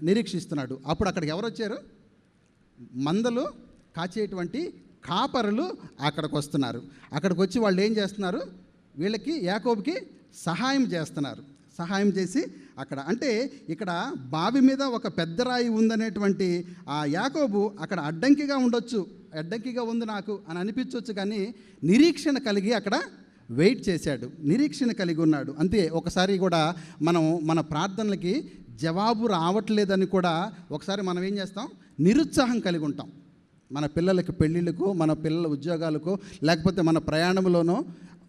నిరీక్షిస్తున్నాడు. అప్పుడు అక్కడికి ఎవరు వచ్చారు? మందలు కాచేటువంటి కాపరులు అక్కడికి వస్తున్నారు. అక్కడికి వచ్చి వాళ్ళు ఏం చేస్తున్నారు? వీళ్ళకి యాకోబుకి సహాయం చేస్తున్నారు. సహాయం చేసి అక్కడ అంటే ఇక్కడ బావి మీద ఒక పెద్ద రాయి ఉందనేటువంటి ఆ యాకోబు అక్కడ అడ్డంకిగా ఉండొచ్చు, అడ్డంకిగా ఉంది నాకు అని అనిపించవచ్చు, కానీ నిరీక్షణ కలిగి అక్కడ వెయిట్ చేశాడు, నిరీక్షణ కలిగి ఉన్నాడు. అంతే. ఒకసారి కూడా మనం మన ప్రార్థనలకి జవాబు రావట్లేదని కూడా ఒకసారి మనం ఏం చేస్తాం? నిరుత్సాహం కలిగి ఉంటాం. మన పిల్లలకి పెళ్ళిళ్ళకు, మన పిల్లల ఉద్యోగాలకు, లేకపోతే మన ప్రయాణంలోనో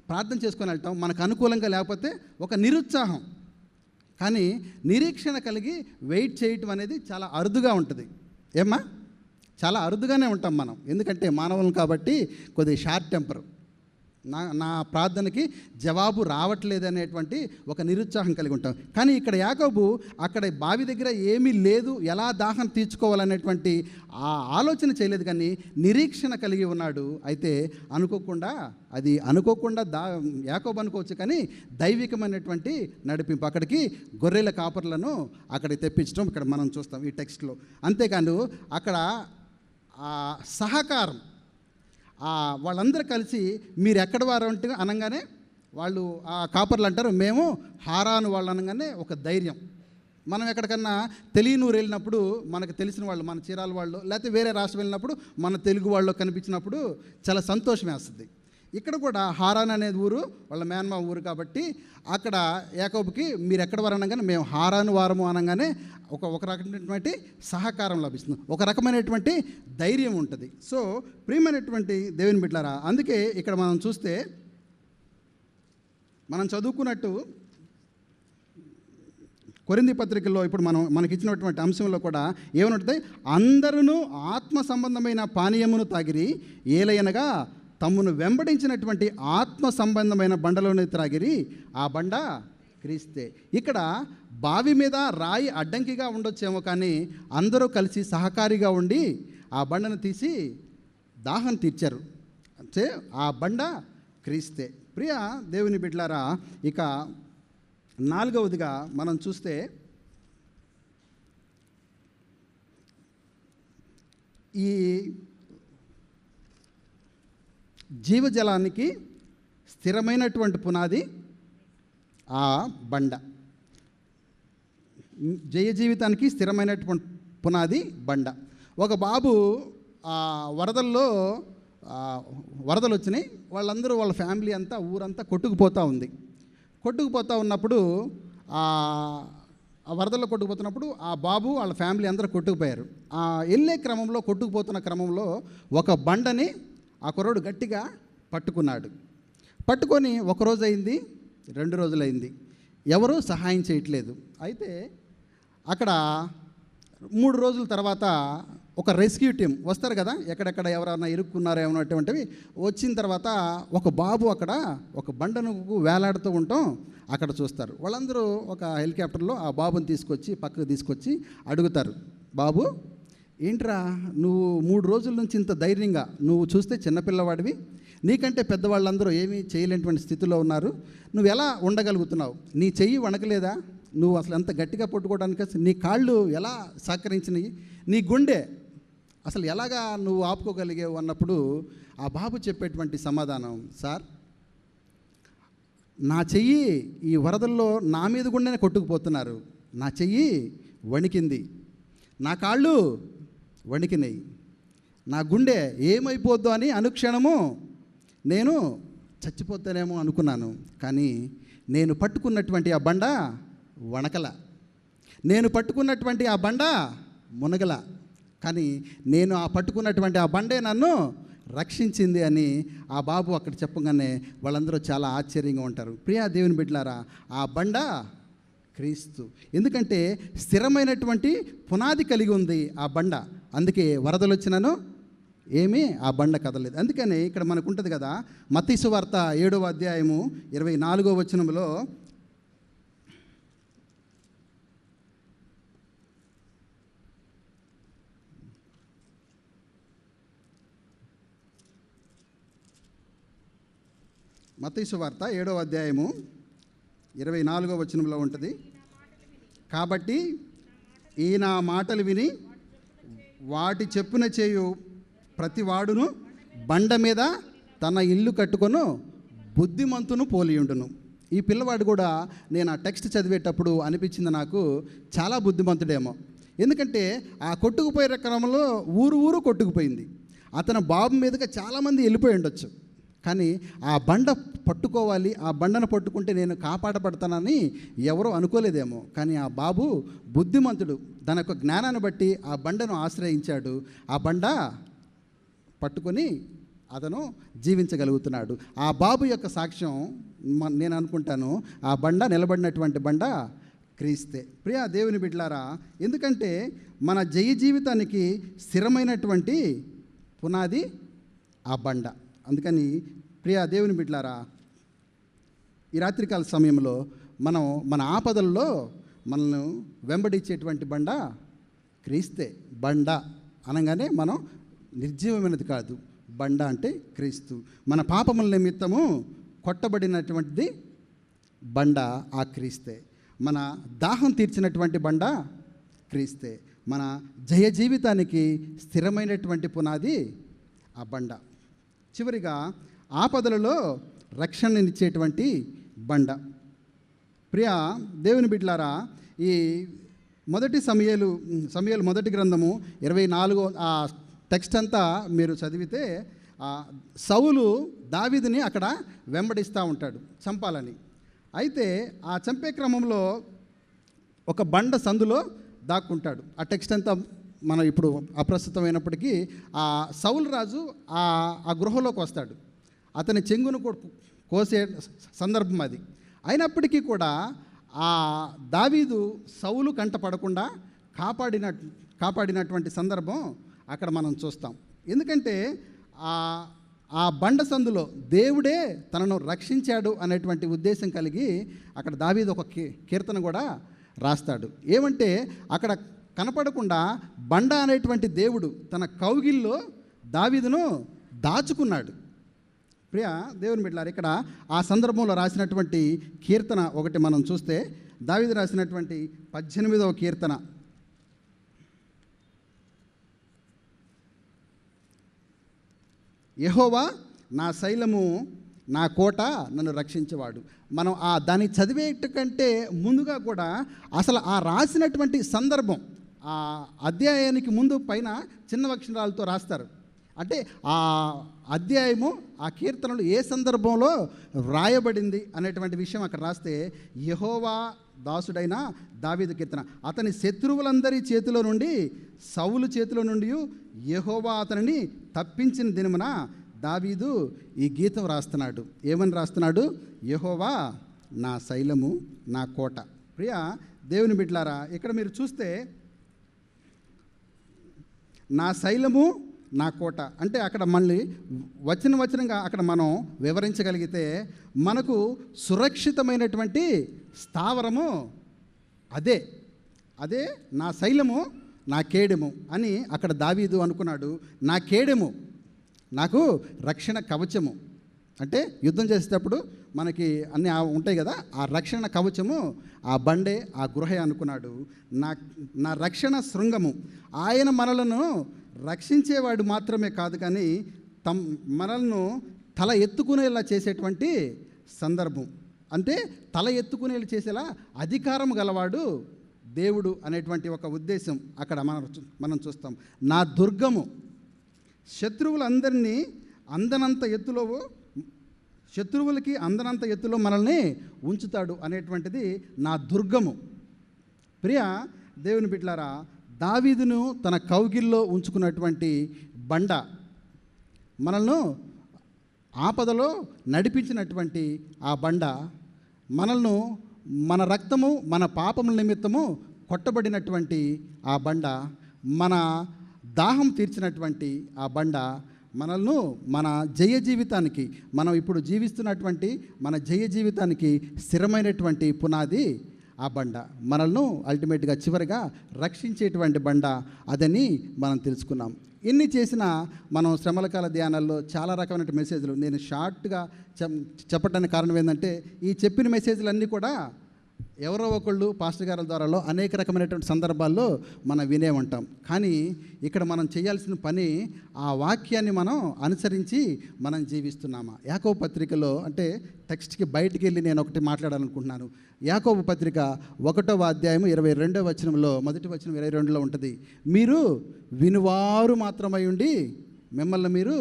ప్రార్థన చేసుకొని వెళ్తాం. మనకు అనుకూలంగా లేకపోతే ఒక నిరుత్సాహం. కానీ నిరీక్షణ కలిగి వెయిట్ చేయటం అనేది చాలా అరుదుగా ఉంటుంది. ఏమ్మా? చాలా అరుదుగానే ఉంటాం మనం, ఎందుకంటే మానవులం కాబట్టి కొద్దిగా షార్ట్ టెంపర్. నా ప్రార్థనకి జవాబు రావట్లేదు అనేటువంటి ఒక నిరుత్సాహం కలిగి ఉంటాం. కానీ ఇక్కడ యాకోబు అక్కడ బావి దగ్గర ఏమీ లేదు, ఎలా దాహం తీర్చుకోవాలనేటువంటి ఆ ఆలోచన చేయలేదు, కానీ నిరీక్షణ కలిగి ఉన్నాడు. అయితే అనుకోకుండా యాకోబు అనుకోవచ్చు, కానీ దైవికమైనటువంటి నడిపింపు అక్కడికి గొర్రెల కాపర్లను అక్కడికి తెప్పించడం ఇక్కడ మనం చూస్తాం ఈ టెక్స్ట్లో. అంతేకాదు అక్కడ సహకారం, వాళ్ళందరూ కలిసి మీరు ఎక్కడ వారు అంటే అనగానే వాళ్ళు ఆ కాపర్లు అంటారు మేము హారాను వాళ్ళు అనగానే ఒక ధైర్యం. మనం ఎక్కడికన్నా తెలియని ఊరు వెళ్ళినప్పుడు మనకు తెలిసిన వాళ్ళు, మన చీరాల వాళ్ళు లేకపోతే వేరే రాష్ట్రం వెళ్ళినప్పుడు మన తెలుగు వాళ్ళు కనిపించినప్పుడు చాలా సంతోషం వేస్తుంది. ఇక్కడ కూడా హారాన్ అనేది ఊరు వాళ్ళ మేనమా ఊరు కాబట్టి అక్కడ యాకోబుకి మీరు ఎక్కడ వారు అనగానే మేము హారాను వారము అనగానే ఒక రకమైనటువంటి సహకారం లభిస్తుంది, ఒక రకమైనటువంటి ధైర్యం ఉంటుంది. సో ప్రియమైనటువంటి దేవుని బిడ్డలారా, అందుకే ఇక్కడ మనం చూస్తే మనం చదువుకున్నట్టు కొరింథీ పత్రికల్లో ఇప్పుడు మనకి ఇచ్చినటువంటి అంశంలో కూడా ఏమనుంటుంది, అందరూ ఆత్మ సంబంధమైన పానీయమును తాగిరి, ఏలయనగా తమ్మును వెంబడించినటువంటి ఆత్మ సంబంధమైన బండలోనే త్రాగిరి, ఆ బండ క్రీస్తే. ఇక్కడ బావి మీద రాయి అడ్డంకిగా ఉండొచ్చేమో, కానీ అందరూ కలిసి సహకారిగా ఉండి ఆ బండను తీసి దాహం తీర్చారు. అంటే ఆ బండ క్రీస్తే. ప్రియ దేవుని బిడ్డలారా, ఇక 4వదిగా మనం చూస్తే ఈ జీవజలానికి స్థిరమైనటువంటి పునాది ఆ బండ. జయ జీవితానికి స్థిరమైనటువంటి పునాది బండ. ఒక బాబు వరదలు వచ్చినాయి, వాళ్ళందరూ వాళ్ళ ఫ్యామిలీ అంతా ఊరంతా కొట్టుకుపోతూ ఉంది. కొట్టుకుపోతూ ఉన్నప్పుడు ఆ వరదల్లో కొట్టుకుపోతున్నప్పుడు ఆ బాబు వాళ్ళ ఫ్యామిలీ అందరూ కొట్టుకుపోయారు. ఆ వెళ్ళే క్రమంలో, కొట్టుకుపోతున్న క్రమంలో ఒక బండని ఆ కుర్రోడు గట్టిగా పట్టుకున్నాడు. పట్టుకొని 1 రోజు అయింది, 2 రోజులైంది, ఎవరూ సహాయం చేయట్లేదు. అయితే అక్కడ 3 రోజుల తర్వాత ఒక రెస్క్యూ టీం వస్తారు కదా, ఎక్కడెక్కడ ఎవరైనా ఇరుక్కున్నారో ఏమన్నటువంటివి వచ్చిన తర్వాత ఒక బాబు అక్కడ ఒక బండను వేలాడుతూ ఉంటాం అక్కడ చూస్తారు. వాళ్ళందరూ ఒక హెలికాప్టర్లో ఆ బాబుని పక్కకు తీసుకొచ్చి అడుగుతారు, బాబు ఏంట్రా నువ్వు 3 రోజుల నుంచి ఇంత ధైర్యంగా, నువ్వు చూస్తే చిన్నపిల్లవాడివి, నీకంటే పెద్దవాళ్ళందరూ ఏమీ చేయలేనటువంటి స్థితిలో ఉన్నారు, నువ్వు ఎలా ఉండగలుగుతున్నావు? నీ చెయ్యి వణకలేదా? నువ్వు అసలు ఎంత గట్టిగా పట్టుకోవడానికి నీ కాళ్ళు ఎలా సహకరించినాయి? నీ గుండె అసలు ఎలాగా నువ్వు ఆపుకోగలిగావు అన్నప్పుడు ఆ బాబు చెప్పేటువంటి సమాధానం, సార్ నా చెయ్యి ఈ వరదల్లో నా మీద గుండెనే కొట్టుకుపోతున్నారు, నా చెయ్యి వణికింది, నా కాళ్ళు వణికినాయి, నా గుండె ఏమైపోద్దో అని అనుక్షణము నేను చచ్చిపోతానేమో అనుకున్నాను, కానీ నేను పట్టుకున్నటువంటి ఆ బండ వణకల, నేను పట్టుకున్నటువంటి ఆ బండ మునగల, కానీ నేను పట్టుకున్నటువంటి ఆ బండే నన్ను రక్షించింది అని ఆ బాబు అక్కడ చెప్పగానే వాళ్ళందరూ చాలా ఆశ్చర్యంగా ఉంటారు. ప్రియా దేవుని బిడ్డలారా, ఆ బండ క్రీస్తు. ఎందుకంటే స్థిరమైనటువంటి పునాది కలిగి ఉంది ఆ బండ. అందుకే వరదలు వచ్చినాను ఏమీ ఆ బండ కదలేదు. అందుకని ఇక్కడ మనకు ఉంటుంది కదా, మత్తయి సువార్త 7వ అధ్యాయము 24వ వచనంలో మత్తయి సువార్త 7వ అధ్యాయము 24వ వచనంలో ఉంటుంది, కాబట్టి ఈయన మాటలు విని వాటి చెప్పున చేయు ప్రతివాడును బండ మీద తన ఇల్లు కట్టుకొను బుద్ధిమంతును పోలియుండును. ఈ పిల్లవాడు కూడా నేను ఆ టెక్స్ట్ చదివేటప్పుడు అనిపించింది నాకు చాలా బుద్ధిమంతుడేమో. ఎందుకంటే ఆ కొట్టుకుపోయే క్రమంలో ఊరు కొట్టుకుపోయింది, అతను బాబు మీదుగా చాలామంది వెళ్ళిపోయి ఉండొచ్చు, కానీ ఆ బండ పట్టుకోవాలి, ఆ బండను పట్టుకుంటే నేను కాపాడబడతానని ఎవరో అనుకోలేదేమో. కానీ ఆ బాబు బుద్ధిమంతుడు, తన యొక్క జ్ఞానాన్ని బట్టి ఆ బండను ఆశ్రయించాడు, ఆ బండ పట్టుకొని అతను జీవించగలుగుతున్నాడు. ఆ బాబు యొక్క సాక్ష్యం నేను అనుకుంటాను ఆ బండ నిలబడినటువంటి బండ క్రీస్తే. ప్రియా దేవుని బిడ్డలారా, ఎందుకంటే మన జయ జీవితానికి స్థిరమైనటువంటి పునాది ఆ బండ. అందుకని ప్రియ దేవుని బిడ్డలారా, ఈ రాత్రికాల సమయంలో మనం మన ఆపదల్లో మనల్ని వెంబడించేటువంటి బండ క్రీస్తే. బండ అనగానే మనం నిర్జీవమైనది కాదు, బండ అంటే క్రీస్తు. మన పాపముల నిమిత్తము కొట్టబడినటువంటిది బండ ఆ క్రీస్తే. మన దాహం తీర్చినటువంటి బండ క్రీస్తే. మన జయ జీవితానికి స్థిరమైనటువంటి పునాది ఆ బండ. చివరిగా ఆపదలలో రక్షణనిచ్చేటువంటి బండ. ప్రియ దేవుని బిడ్డలారా, ఈ సమూయేలు మొదటి గ్రంథము 24 ఆ టెక్స్ట్ అంతా మీరు చదివితే సౌలు దావీదుని అక్కడ వెంబడిస్తూ ఉంటాడు చంపాలని. అయితే ఆ చంపే క్రమంలో ఒక బండ సందులో దాక్కుంటాడు. ఆ టెక్స్ట్ అంతా మనం ఇప్పుడు అప్రస్తుతమైనప్పటికీ ఆ సౌలు రాజు ఆ గృహలోకి వస్తాడు. అతని చెంగును కోసే సందర్భం అది. అయినప్పటికీ కూడా ఆ దావీదు సౌలు కంట పడకుండా కాపాడినటువంటి సందర్భం అక్కడ మనం చూస్తాం. ఎందుకంటే ఆ బండ సందులో దేవుడే తనను రక్షించాడు అనేటువంటి ఉద్దేశం కలిగి అక్కడ దావీదు ఒక కీర్తన కూడా రాస్తాడు. ఏమంటే అక్కడ కనపడకుండా బండ అనేటువంటి దేవుడు తన కౌగిల్లో దావీదును దాచుకున్నాడు. ప్రియ దేవుని బిడ్డలారా, ఇక్కడ ఆ సందర్భంలో రాసినటువంటి కీర్తన ఒకటి మనం చూస్తే, దావీదు రాసినటువంటి 18వ కీర్తన, యెహోవా నా శైలము నా కోట నన్ను రక్షించేవాడు. మనం దాన్ని చదివేటకంటే ముందుగా కూడా అసలు ఆ రాసినటువంటి సందర్భం, ఆ అధ్యాయానికి ముందు పైన చిన్న అక్షరాలతో రాస్తారు. అంటే ఆ అధ్యాయము ఆ కీర్తనలు ఏ సందర్భంలో వ్రాయబడింది అనేటువంటి విషయం అక్కడ రాస్తే, యెహోవా దాసుడైన దావీదు కీర్తన. అతని శత్రువులందరి చేతిలో నుండి, సౌలు చేతిలో నుండి యెహోవా అతనిని తప్పించిన దినమున దావీదు ఈ గీతం రాస్తున్నాడు. ఏమని రాస్తున్నాడు? యెహోవా నా శైలము నా కోట. ప్రియ దేవుని బిడ్డలారా, ఇక్కడ మీరు చూస్తే నా శైలము నా కోట అంటే అక్కడ మళ్ళీ వచనంగా అక్కడ మనం వివరించగలిగితే మనకు సురక్షితమైనటువంటి స్థావరము అదే నా శైలము నా కేడెము అని అక్కడ దావీదు అనుకున్నాడు. నా కేడెము నాకు రక్షణ కవచము. అంటే యుద్ధం చేసేటప్పుడు మనకి అన్నీ ఉంటాయి కదా, ఆ రక్షణ కవచము ఆ బండే ఆ గృహే అనుకున్నాడు. నా రక్షణ శృంగము. ఆయన మనలను రక్షించేవాడు మాత్రమే కాదు, కానీ మనల్ని తల ఎత్తుకునేలా చేసేటువంటి సందర్భం. అంటే తల ఎత్తుకునేలా చేసేలా అధికారం గలవాడు దేవుడు అనేటువంటి ఒక ఉద్దేశం అక్కడ మనం చూస్తాం. నా దుర్గము, శత్రువులకి అందనంత ఎత్తులో మనల్ని ఉంచుతాడు అనేటువంటిది నా దుర్గము. ప్రియ దేవుని బిడ్డలారా, దావీదును తన కౌగిల్లో ఉంచుకున్నటువంటి బండ, మనల్ని ఆపదలో నడిపించినటువంటి ఆ బండ, మనల్ని మన రక్తము మన పాపముల నిమిత్తము కొట్టబడినటువంటి ఆ బండ, మన దాహం తీర్చినటువంటి ఆ బండ, మనల్ని మన జయ జీవితానికి, మనం ఇప్పుడు జీవిస్తున్నటువంటి మన జయ జీవితానికి స్థిరమైనటువంటి పునాది ఆ బండ. మనల్ని అల్టిమేట్గా చివరిగా రక్షించేటువంటి బండ అదని మనం తెలుసుకున్నాం. ఇన్ని చేసిన మనం శ్రమల కాల ధ్యానాల్లో చాలా రకమైన మెసేజ్లు నేను షార్ట్గా చెప్పడానికి కారణం ఏంటంటే, ఈ చెప్పిన మెసేజ్లన్నీ కూడా ఎవరో ఒకళ్ళు పాస్టర్ గారి ద్వారాలో అనేక రకమైనటువంటి సందర్భాల్లో మనం వినే ఉంటాం. కానీ ఇక్కడ మనం చేయాల్సిన పని ఆ వాక్యాన్ని మనం అనుసరించి మనం జీవిస్తున్నామా? యాకోబు పత్రికలో, అంటే టెక్స్ట్కి బయటికి వెళ్ళి నేను ఒకటి మాట్లాడాలనుకుంటున్నాను. యాకోబు పత్రిక 1వ అధ్యాయం 22వ వచనంలో, మొదటి వచనం 22లో ఉంటుంది, మీరు వినువారు మాత్రమై ఉండి మిమ్మల్ని మీరు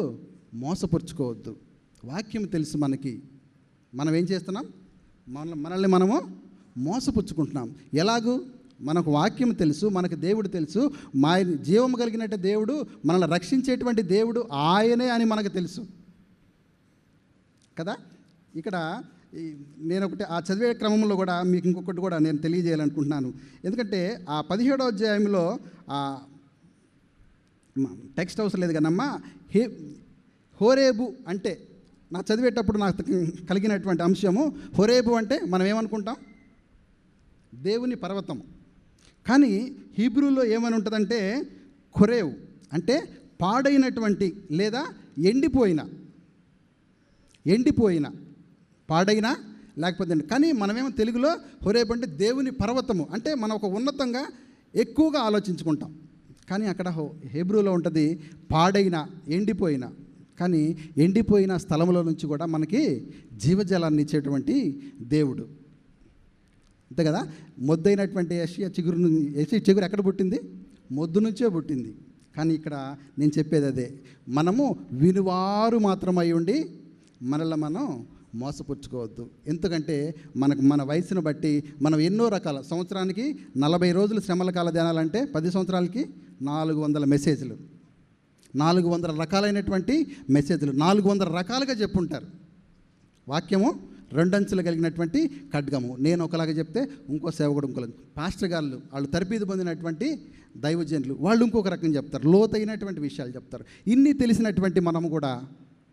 మోసపరుచుకోవద్దు. వాక్యం తెలుసు మనకి, మనం ఏం చేస్తున్నాం? మనల్ని మనము మోసపుచ్చుకుంటున్నాం. ఎలాగూ? మనకు వాక్యం తెలుసు, మనకు దేవుడు తెలుసు, మా జీవము కలిగినట్టు దేవుడు, మనల్ని రక్షించేటువంటి దేవుడు ఆయనే అని మనకు తెలుసు కదా. ఇక్కడ నేను ఒకటి ఆ చదివే క్రమంలో కూడా మీకు ఇంకొకటి కూడా నేను తెలియజేయాలనుకుంటున్నాను. ఎందుకంటే ఆ 17వ అధ్యాయంలో టెక్స్ట్ అవసరం లేదు కదమ్మా, హోరేబు అంటే నా చదివేటప్పుడు నాకు కలిగినటువంటి అంశము హోరేబు అంటే మనం ఏమనుకుంటాం, దేవుని పర్వతం. కానీ హీబ్రూలో ఏమని ఉంటుందంటే ఖొరేవ్ అంటే పాడైనటువంటి లేదా ఎండిపోయిన పాడైన లేకపోతే కానీ మనమేమో తెలుగులో హోరేబు అంటే దేవుని పర్వతము అంటే మనం ఒక ఉన్నతంగా ఎక్కువగా ఆలోచించుకుంటాం. కానీ అక్కడ హీబ్రూలో ఉంటుంది పాడైన ఎండిపోయిన. కానీ ఎండిపోయిన స్థలంలో నుంచి కూడా మనకి జీవజలాన్ని ఇచ్చేటువంటి దేవుడు అంతే కదా. మొద్దైనటువంటి యెషయా చిగురు ఎక్కడ పుట్టింది? మొద్దు నుంచే పుట్టింది. కానీ ఇక్కడ నేను చెప్పేది అదే, మనము వినువారు మాత్రమై ఉండి మనల్ని మనం మోసపుచ్చుకోవద్దు. ఎందుకంటే మన వయసును బట్టి మనం ఎన్నో రకాల సంవత్సరానికి 40 రోజులు శ్రమల కాల ధ్యానాలంటే 10 సంవత్సరాలకి 400 మెసేజ్లు, 400 రకాలైనటువంటి మెసేజ్లు, 400 రకాలుగా చెప్పుంటారు. వాక్యము 2 అంచులు కలిగినటువంటి ఖడ్గము. నేను ఒకలాగా చెప్తే ఇంకో సేవకుడు ఇంకోలాగా, పాస్టర్ గారు వాళ్ళు తరబీదు పొందినటువంటి దైవజనులు వాళ్ళు ఇంకొక రకం చెప్తారు, లోతైనటువంటి విషయాలు చెప్తారు. ఇన్ని తెలిసినటువంటి మనము కూడా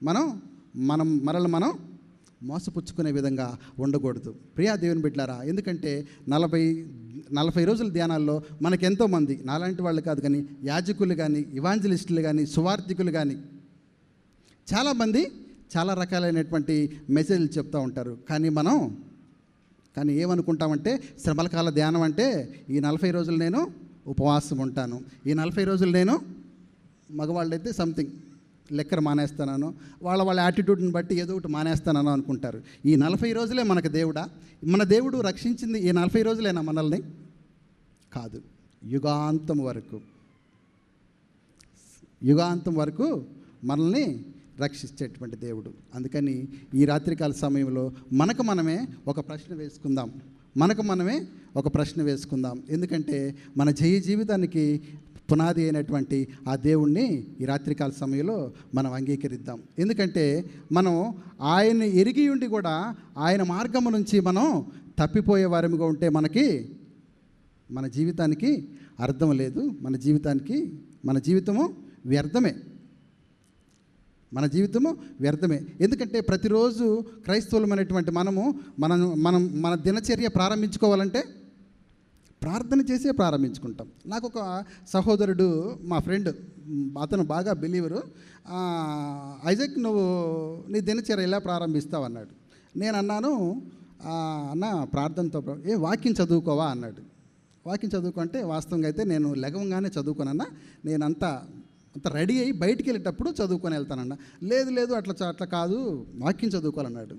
మనల్ని మనం మోసపుచ్చుకునే విధంగా ఉండకూడదు. ప్రియా దేవుని బిడ్డలారా, ఎందుకంటే 40 రోజుల ధ్యానాల్లో మనకు ఎంతోమంది నాలాంటి వాళ్ళు కాదు కానీ యాజకులు కానీ ఇవాంజలిస్టులు కానీ సువార్థికులు కానీ చాలామంది చాలా రకాలైనటువంటి మెసేజ్లు చెప్తూ ఉంటారు. కానీ ఏమనుకుంటామంటే శ్రమల కాల ధ్యానం అంటే ఈ 40 రోజులు నేను ఉపవాసం ఉంటాను, ఈ 40 రోజులు నేను మగవాళ్ళైతే సంథింగ్ లెక్కర మానేస్తానో వాళ్ళ యాటిట్యూడ్ని బట్టి ఏదో ఒకటి మానేస్తానో అనుకుంటారు. ఈ 40 రోజులే మనకు దేవుడా? మన దేవుడు రక్షించింది ఈ 40 రోజులేనా మనల్ని? కాదు, యుగాంతం వరకు మనల్ని రక్షించేటువంటి దేవుడు. అందుకని ఈ రాత్రికాల సమయంలో మనకు మనమే ఒక ప్రశ్న వేసుకుందాం. ఎందుకంటే మన జీవితానికి పునాది అయినటువంటి ఆ దేవుణ్ణి ఈ రాత్రికాల సమయంలో మనం అంగీకరిద్దాం. ఎందుకంటే మనం ఆయన్ని ఎరిగి ఉండి కూడా ఆయన మార్గము నుంచి మనం తప్పిపోయే వారిగా ఉంటే మన జీవితానికి అర్థం లేదు, మన జీవితము వ్యర్థమే. ఎందుకంటే ప్రతిరోజు క్రైస్తవులమైనటువంటి మన దినచర్య ప్రారంభించుకోవాలంటే ప్రార్థన చేసే ప్రారంభించుకుంటాం. నాకు ఒక సహోదరుడు, మా ఫ్రెండ్, అతను బాగా బిలీవరు, ఐజాక్ నువ్వు నీ దినచర్య ఎలా ప్రారంభిస్తావు అన్నాడు. నేను అన్నాను, అన్న ప్రార్థనతో వాక్యం చదువుకోవా అన్నాడు. వాక్యం చదువుకుంటే వాస్తవంగా అయితే నేను లెగవంగానే చదువుకోనన్నా, నేను అంత రెడీ అయ్యి బయటికి వెళ్ళేటప్పుడు చదువుకొని వెళ్తానన్న. లేదు అట్లా కాదు, వాక్యం చదువుకోవాలన్నాడు.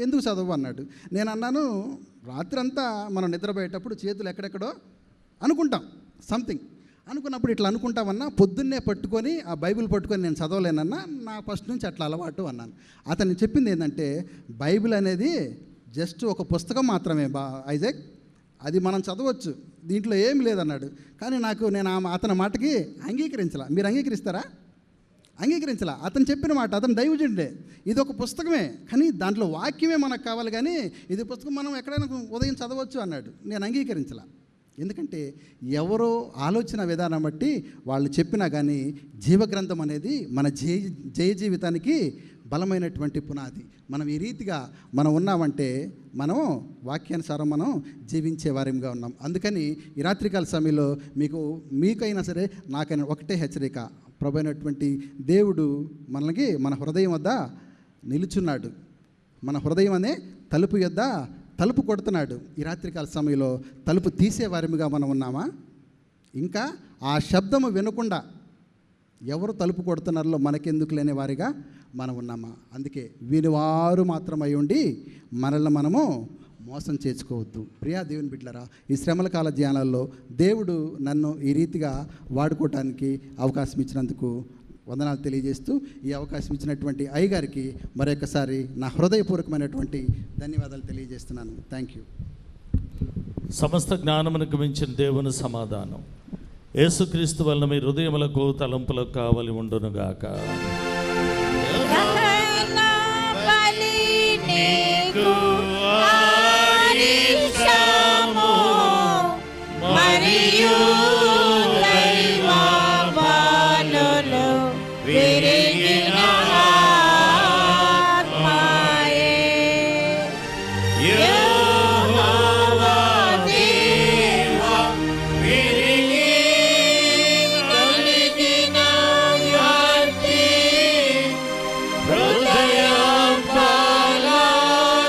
ఎందుకు చదువు అన్నాడు. నేను అన్నాను, రాత్రి అంతా మనం నిద్రపోయేటప్పుడు చేతులు ఎక్కడెక్కడో అనుకుంటాం, సంథింగ్ అనుకున్నప్పుడు ఇట్లా అనుకుంటామన్నా, పొద్దున్నే పట్టుకొని ఆ బైబిల్ పట్టుకొని నేను చదవలేనన్నా, నా ఫస్ట్ నుంచి అట్లా అలవాటు అన్నాను. అతను చెప్పింది ఏంటంటే బైబిల్ అనేది జస్ట్ ఒక పుస్తకం మాత్రమే ఐజాక్, అది మనం చదవచ్చు, దీంట్లో ఏం లేదన్నాడు. కానీ నేను అతని మాటకి అంగీకరించలా. మీరు అంగీకరిస్తారా? అంగీకరించలా. అతను చెప్పిన మాట, అతను దైవజనుడే, ఇది ఒక పుస్తకమే కానీ దాంట్లో వాక్యమే మనకు కావాలి, కానీ ఇది పుస్తకం మనం ఎక్కడైనా ఉదయం చదవచ్చు అన్నాడు. నేను అంగీకరించలా. ఎందుకంటే ఎవరో ఆలోచన విధానం బట్టి వాళ్ళు చెప్పినా కానీ జీవగ్రంథం అనేది మన జయ జీవితానికి బలమైనటువంటి పునాది. మనం ఈ రీతిగా ఉన్నామంటే వాక్యానుసారం మనం జీవించే వారిగా ఉన్నాం. అందుకని ఈ రాత్రికాల సమయంలో మీకైనా సరే నాకైనా ఒకటే హెచ్చరిక, ప్రభు అయినటువంటి దేవుడు మన హృదయం వద్ద నిలుచున్నాడు, మన హృదయం అనే తలుపు యొద్ద తలుపు కొడుతున్నాడు. ఈ రాత్రికాల సమయంలో తలుపు తీసేవారిగా మనం ఉన్నామా? ఇంకా ఆ శబ్దము వినకుండా ఎవరు తలుపు కొడుతున్నారో మనకెందుకు లేని వారిగా మనం ఉన్నామా? అందుకే వినివారు మాత్రమై ఉండి మనల్ని మనము మోసం చేసుకోవద్దు. ప్రియా దేవుని బిడ్డలారా, ఈ శ్రమల కాల ధ్యానాల్లో దేవుడు నన్ను ఈ రీతిగా వాడుకోవటానికి అవకాశం ఇచ్చినందుకు వందనాలు తెలియజేస్తూ, ఈ అవకాశం ఇచ్చినటువంటి అయ్యగారికి మరొకసారి నా హృదయపూర్వకమైనటువంటి ధన్యవాదాలు తెలియజేస్తున్నాను. Thank you. సమస్త జ్ఞానమునకు మించిన దేవుని సమాధానం యేసుక్రీస్తు వలన మీ హృదయములకు తలంపులకు కావలి ఉండునుగాక. విరిగిన ఆత్మ యెహోవా దేవా విరిగి నలిగిన జాతి హృదయం పలక్షము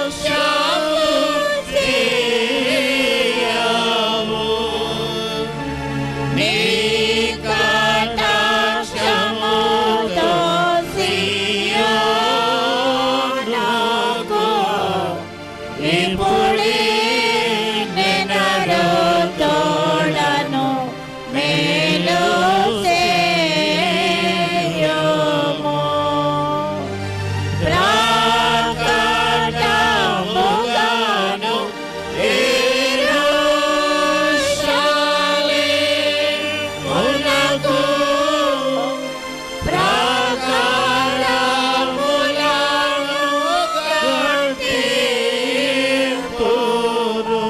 చేయము నీ కటాక్షముతో సియోనుకు ఇప్పుడే నెనరు తోడను మేలు సేయుము ప్రకటముగాను యెరూషలేమునకు ప్రాకారములను కట్టింతురు.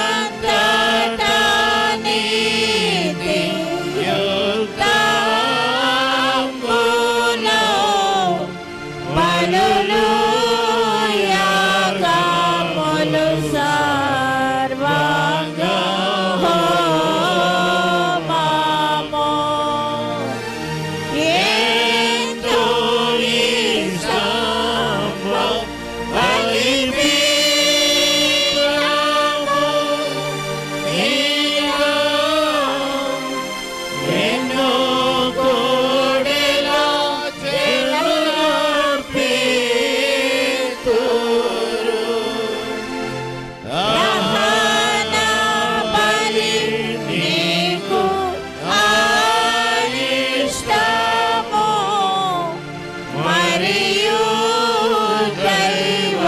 అంతటా నీతి యుక్తములు బలులు యాగములు సర్వాంగ హోమము ఎంతో ఇష్టము బలిపీఠము నీలో ఎన్నో కోడెల జనులర్పితురు. దహన బలి నీకు అయిష్టము మరియు దైవ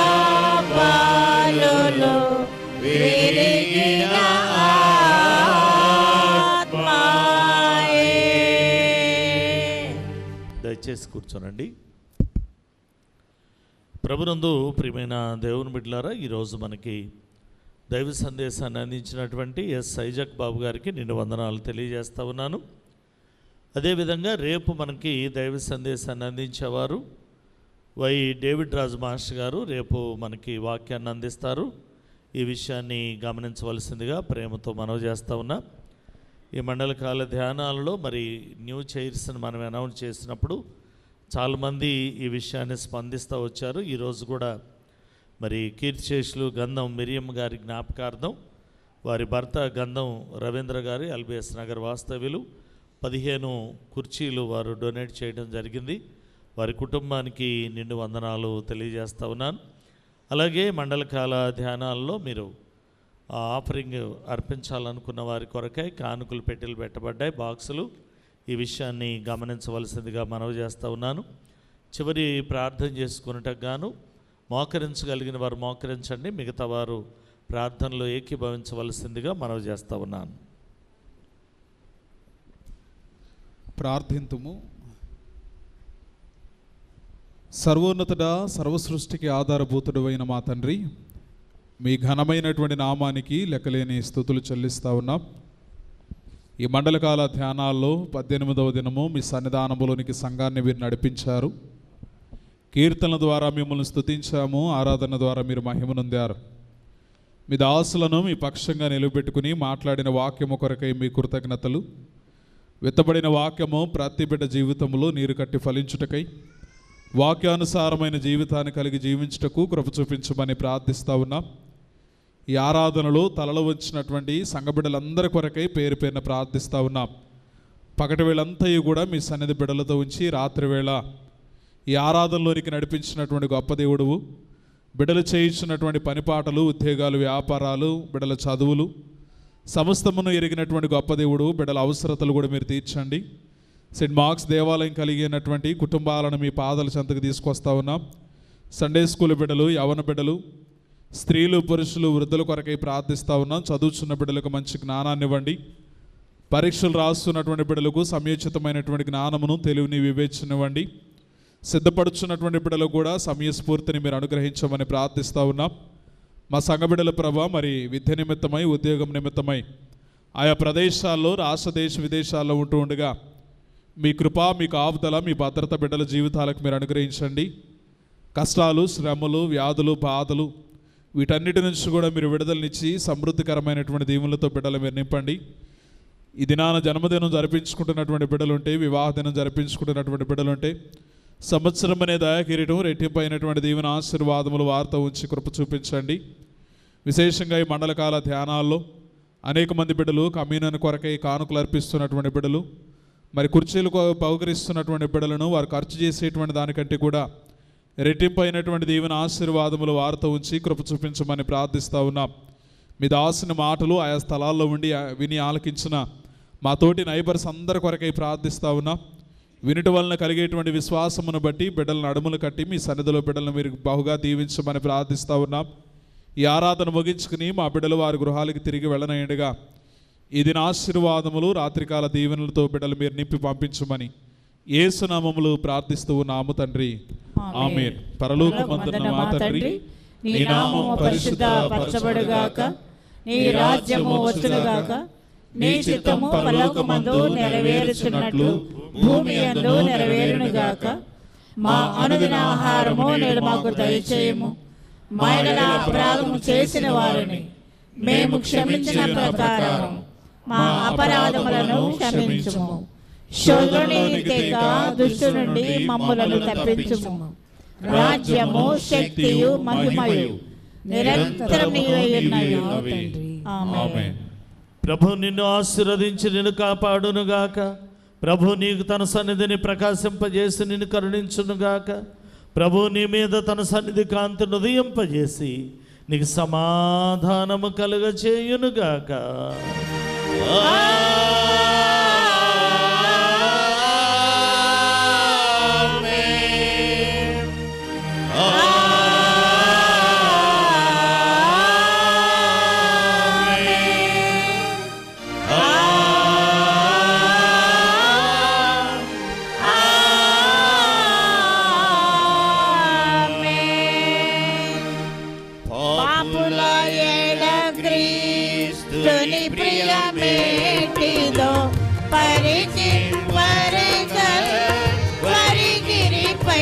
బలులు విరిగిన ఆత్మయే. దయచేసి కూర్చోనండి. ప్రభునందు ప్రియమైన దేవుని బిడ్డలారా, ఈరోజు మనకి దైవ సందేశాన్ని అందించినటువంటి ఎస్ ఐజక్ బాబు గారికి నిండు వందనాలు తెలియజేస్తా ఉన్నాను. అదేవిధంగా రేపు మనకి దైవ సందేశాన్ని అందించేవారు వై డేవిడ్ రాజు మాస్టర్ గారు రేపు మనకి వాక్యాన్ని అందిస్తారు. ఈ విషయాన్ని గమనించవలసిందిగా ప్రేమతో మనవి చేస్తూ ఉన్నా. ఈ మండల కాల ధ్యానాలలో మరి న్యూ చైర్స్ని మనం అనౌన్స్ చేసినప్పుడు చాలామంది ఈ విషయాన్ని స్పందిస్తూ వచ్చారు. ఈరోజు కూడా మరి కీర్తిశేషులు గంధం మిరియం గారి జ్ఞాపకార్థం వారి భర్త గంధం రవీంద్ర గారి ఎల్బిఎస్ నగర్ వాస్తవ్యులు 15 కుర్చీలు వారు డొనేట్ చేయడం జరిగింది. వారి కుటుంబానికి నిండు వందనాలు తెలియజేస్తూ ఉన్నాను. అలాగే మండలకాల ధ్యానాల్లో మీరు ఆఫరింగ్ అర్పించాలనుకున్న వారి కొరకై కానుకలు పెట్టెలు పెట్టబడ్డాయి, బాక్సులు. ఈ విషయాన్ని గమనించవలసిందిగా మనవి చేస్తూ ఉన్నాను. చివరి ప్రార్థన చేసుకున్నట్టుకు గాను మోకరించగలిగిన వారు మోకరించండి, మిగతా వారు ప్రార్థనలో ఏకీభవించవలసిందిగా మనవి చేస్తూ ఉన్నాను. ప్రార్థింతుము. సర్వోన్నతుడా, సర్వసృష్టికి ఆధారభూతుడు అయిన మా తండ్రి, మీ ఘనమైనటువంటి నామానికి లెక్కలేని స్తుతులు చెల్లిస్తూ ఉన్నాం. ఈ మండలకాల ధ్యానాల్లో 18వ దినము మీ సన్నిధానములోనికి సంఘాన్ని మీరు నడిపించారు. కీర్తనల ద్వారా మిమ్మల్ని స్తుతించాము, ఆరాధన ద్వారా మీరు మహిమనొందారు. మీ దాసులను మీ పక్షంగా నిలబెట్టుకుని మాట్లాడిన వాక్యము కొరకై మీ కృతజ్ఞతలు. విత్తబడిన వాక్యము ప్రతి బిడ్డ జీవితంలో నీరు కట్టి ఫలించుటకై వాక్యానుసారమైన జీవితాన్ని కలిగి జీవించుటకు కృప చూపించమని ప్రార్థిస్తూ ఉన్నాం. ఈ ఆరాధనలో తలలో వచ్చినటువంటి సంఘ బిడ్డలందరి కొరకై పేరు పేరున ప్రార్థిస్తూ ఉన్నాం. పగటి వేళంతయు కూడా మీ సన్నిధి బిడ్డలతో ఉంచి రాత్రి వేళ ఈ ఆరాధనలోనికి నడిపించినటువంటి గొప్ప దేవుడువు. బిడ్డలు చేయించినటువంటి పనిపాటలు, ఉద్యోగాలు, వ్యాపారాలు, బిడ్డల చదువులు సమస్తమును ఎరిగినటువంటి గొప్ప దేవుడు. బిడ్డల అవసరతలు కూడా మీరు తీర్చండి. సెయింట్ మార్క్స్ దేవాలయం కలిగినటువంటి కుటుంబాలను మీ పాదాల చెంతకు తీసుకొస్తా ఉన్నాం. సండే స్కూల్ బిడ్డలు, యవన బిడ్డలు, స్త్రీలు, పురుషులు, వృద్ధుల కొరకై ప్రార్థిస్తూ ఉన్నాం. చదువుతున్న బిడ్డలకు మంచి జ్ఞానాన్ని ఇవ్వండి. పరీక్షలు రాస్తున్నటువంటి బిడ్డలకు సమయోచితమైనటువంటి జ్ఞానమును, తెలివిని, వివేచనివ్వండి. సిద్ధపడుచున్నటువంటి బిడ్డలకు కూడా సమయస్ఫూర్తిని మీరు అనుగ్రహించమని ప్రార్థిస్తూ ఉన్నాం. మా సంఘ బిడ్డల ప్రభ మరి విద్య నిమిత్తమై, ఉద్యోగం నిమిత్తమై ఆయా ప్రదేశాల్లో, రాష్ట్ర దేశ విదేశాల్లో ఉంటూ ఉండగా మీ కృప, మీ కాపుదల, మీ భద్రత బిడ్డల జీవితాలకు మీరు అనుగ్రహించండి. కష్టాలు, శ్రమలు, వ్యాధులు, బాధలు వీటన్నిటి నుంచి కూడా మీరు విడుదలనిచ్చి సమృద్ధికరమైనటువంటి దీవులతో బిడ్డలు మీరు నింపండి. ఈ దినాన జన్మదినం జరిపించుకుంటున్నటువంటి బిడ్డలుంటే, వివాహ దినం జరిపించుకుంటున్నటువంటి బిడ్డలుంటే, సంవత్సరం అనే దయాకిరీటం, రెట్టింపు అయినటువంటి దీవెన ఆశీర్వాదములు వార్త ఉంచి కృప చూపించండి. విశేషంగా ఈ మండలకాల ధ్యానాల్లో అనేక మంది బిడ్డలు కమ్యూనియన్ కొరకై కానుకలు అర్పిస్తున్నటువంటి బిడ్డలు, మరి కుర్చీలు బహుకరిస్తున్నటువంటి బిడ్డలను వారు ఖర్చు చేసేటువంటి దానికంటే కూడా రెట్టింపు అయినటువంటి దీవెన ఆశీర్వాదములు వార్త ఉంచి కృప చూపించమని ప్రార్థిస్తూ ఉన్నాం. మీ దాసిన మాటలు ఆయా స్థలాల్లో ఉండి విని ఆలకించిన మా తోటి నైబర్స్ అందరి కొరకై ప్రార్థిస్తూ ఉన్నాం. వినుట వలన కలిగేటువంటి విశ్వాసమును బట్టి బిడ్డలను నడుములు కట్టి మీ సన్నిధిలో బిడ్డలను మీరు బహుగా దీవించమని ప్రార్థిస్తూ ఉన్నాం. ఈ ఆరాధన ముగించుకుని మా బిడ్డలు వారి గృహాలకు తిరిగి వెళ్ళనయ్యగా ఈ దిన ఆశీర్వాదములు, రాత్రికాల దీవెనలతో బిడ్డలు మీరు నింపి పంపించమని యేసు నామములో ప్రార్థిస్తూ ఉన్నాము తండ్రి, ఆమేన్. పరలోకమందున్న మా తండ్రి, నీ నామము పరిశుద్ధపరచబడుగాక, నీ రాజ్యము వచ్చునుగాక, నీ చిత్తము పరలోకమందు నెరవేరుచున్నట్లు భూమి యందు నెరవేరునుగాక. మా అనుదిన ఆహారము నేడు మాకు దయచేయము. మా యెడల అపరాధము చేసిన వారిని మేము క్షమించిన ప్రకారం మా అపరాధములను క్షమించుము. శోధనలోనికి తేక దుష్టు నుండి మమ్ములను తప్పించుము. రాజ్యము, శక్తియు, మహిమయు నిరంతరం నీవే ఉన్నవి. ఆమేన్. ప్రభు నిన్ను ఆశీర్వదించి నిన్ను కాపాడునుగాక. ప్రభు నీకు తన సన్నిధిని ప్రకాశింపజేసి నిన్ను కరుణించునుగాక. ప్రభు నీ మీద తన సన్నిధి కాంతిని ఉదయింపజేసి నీకు సమాధానము కలుగచేయునుగాక.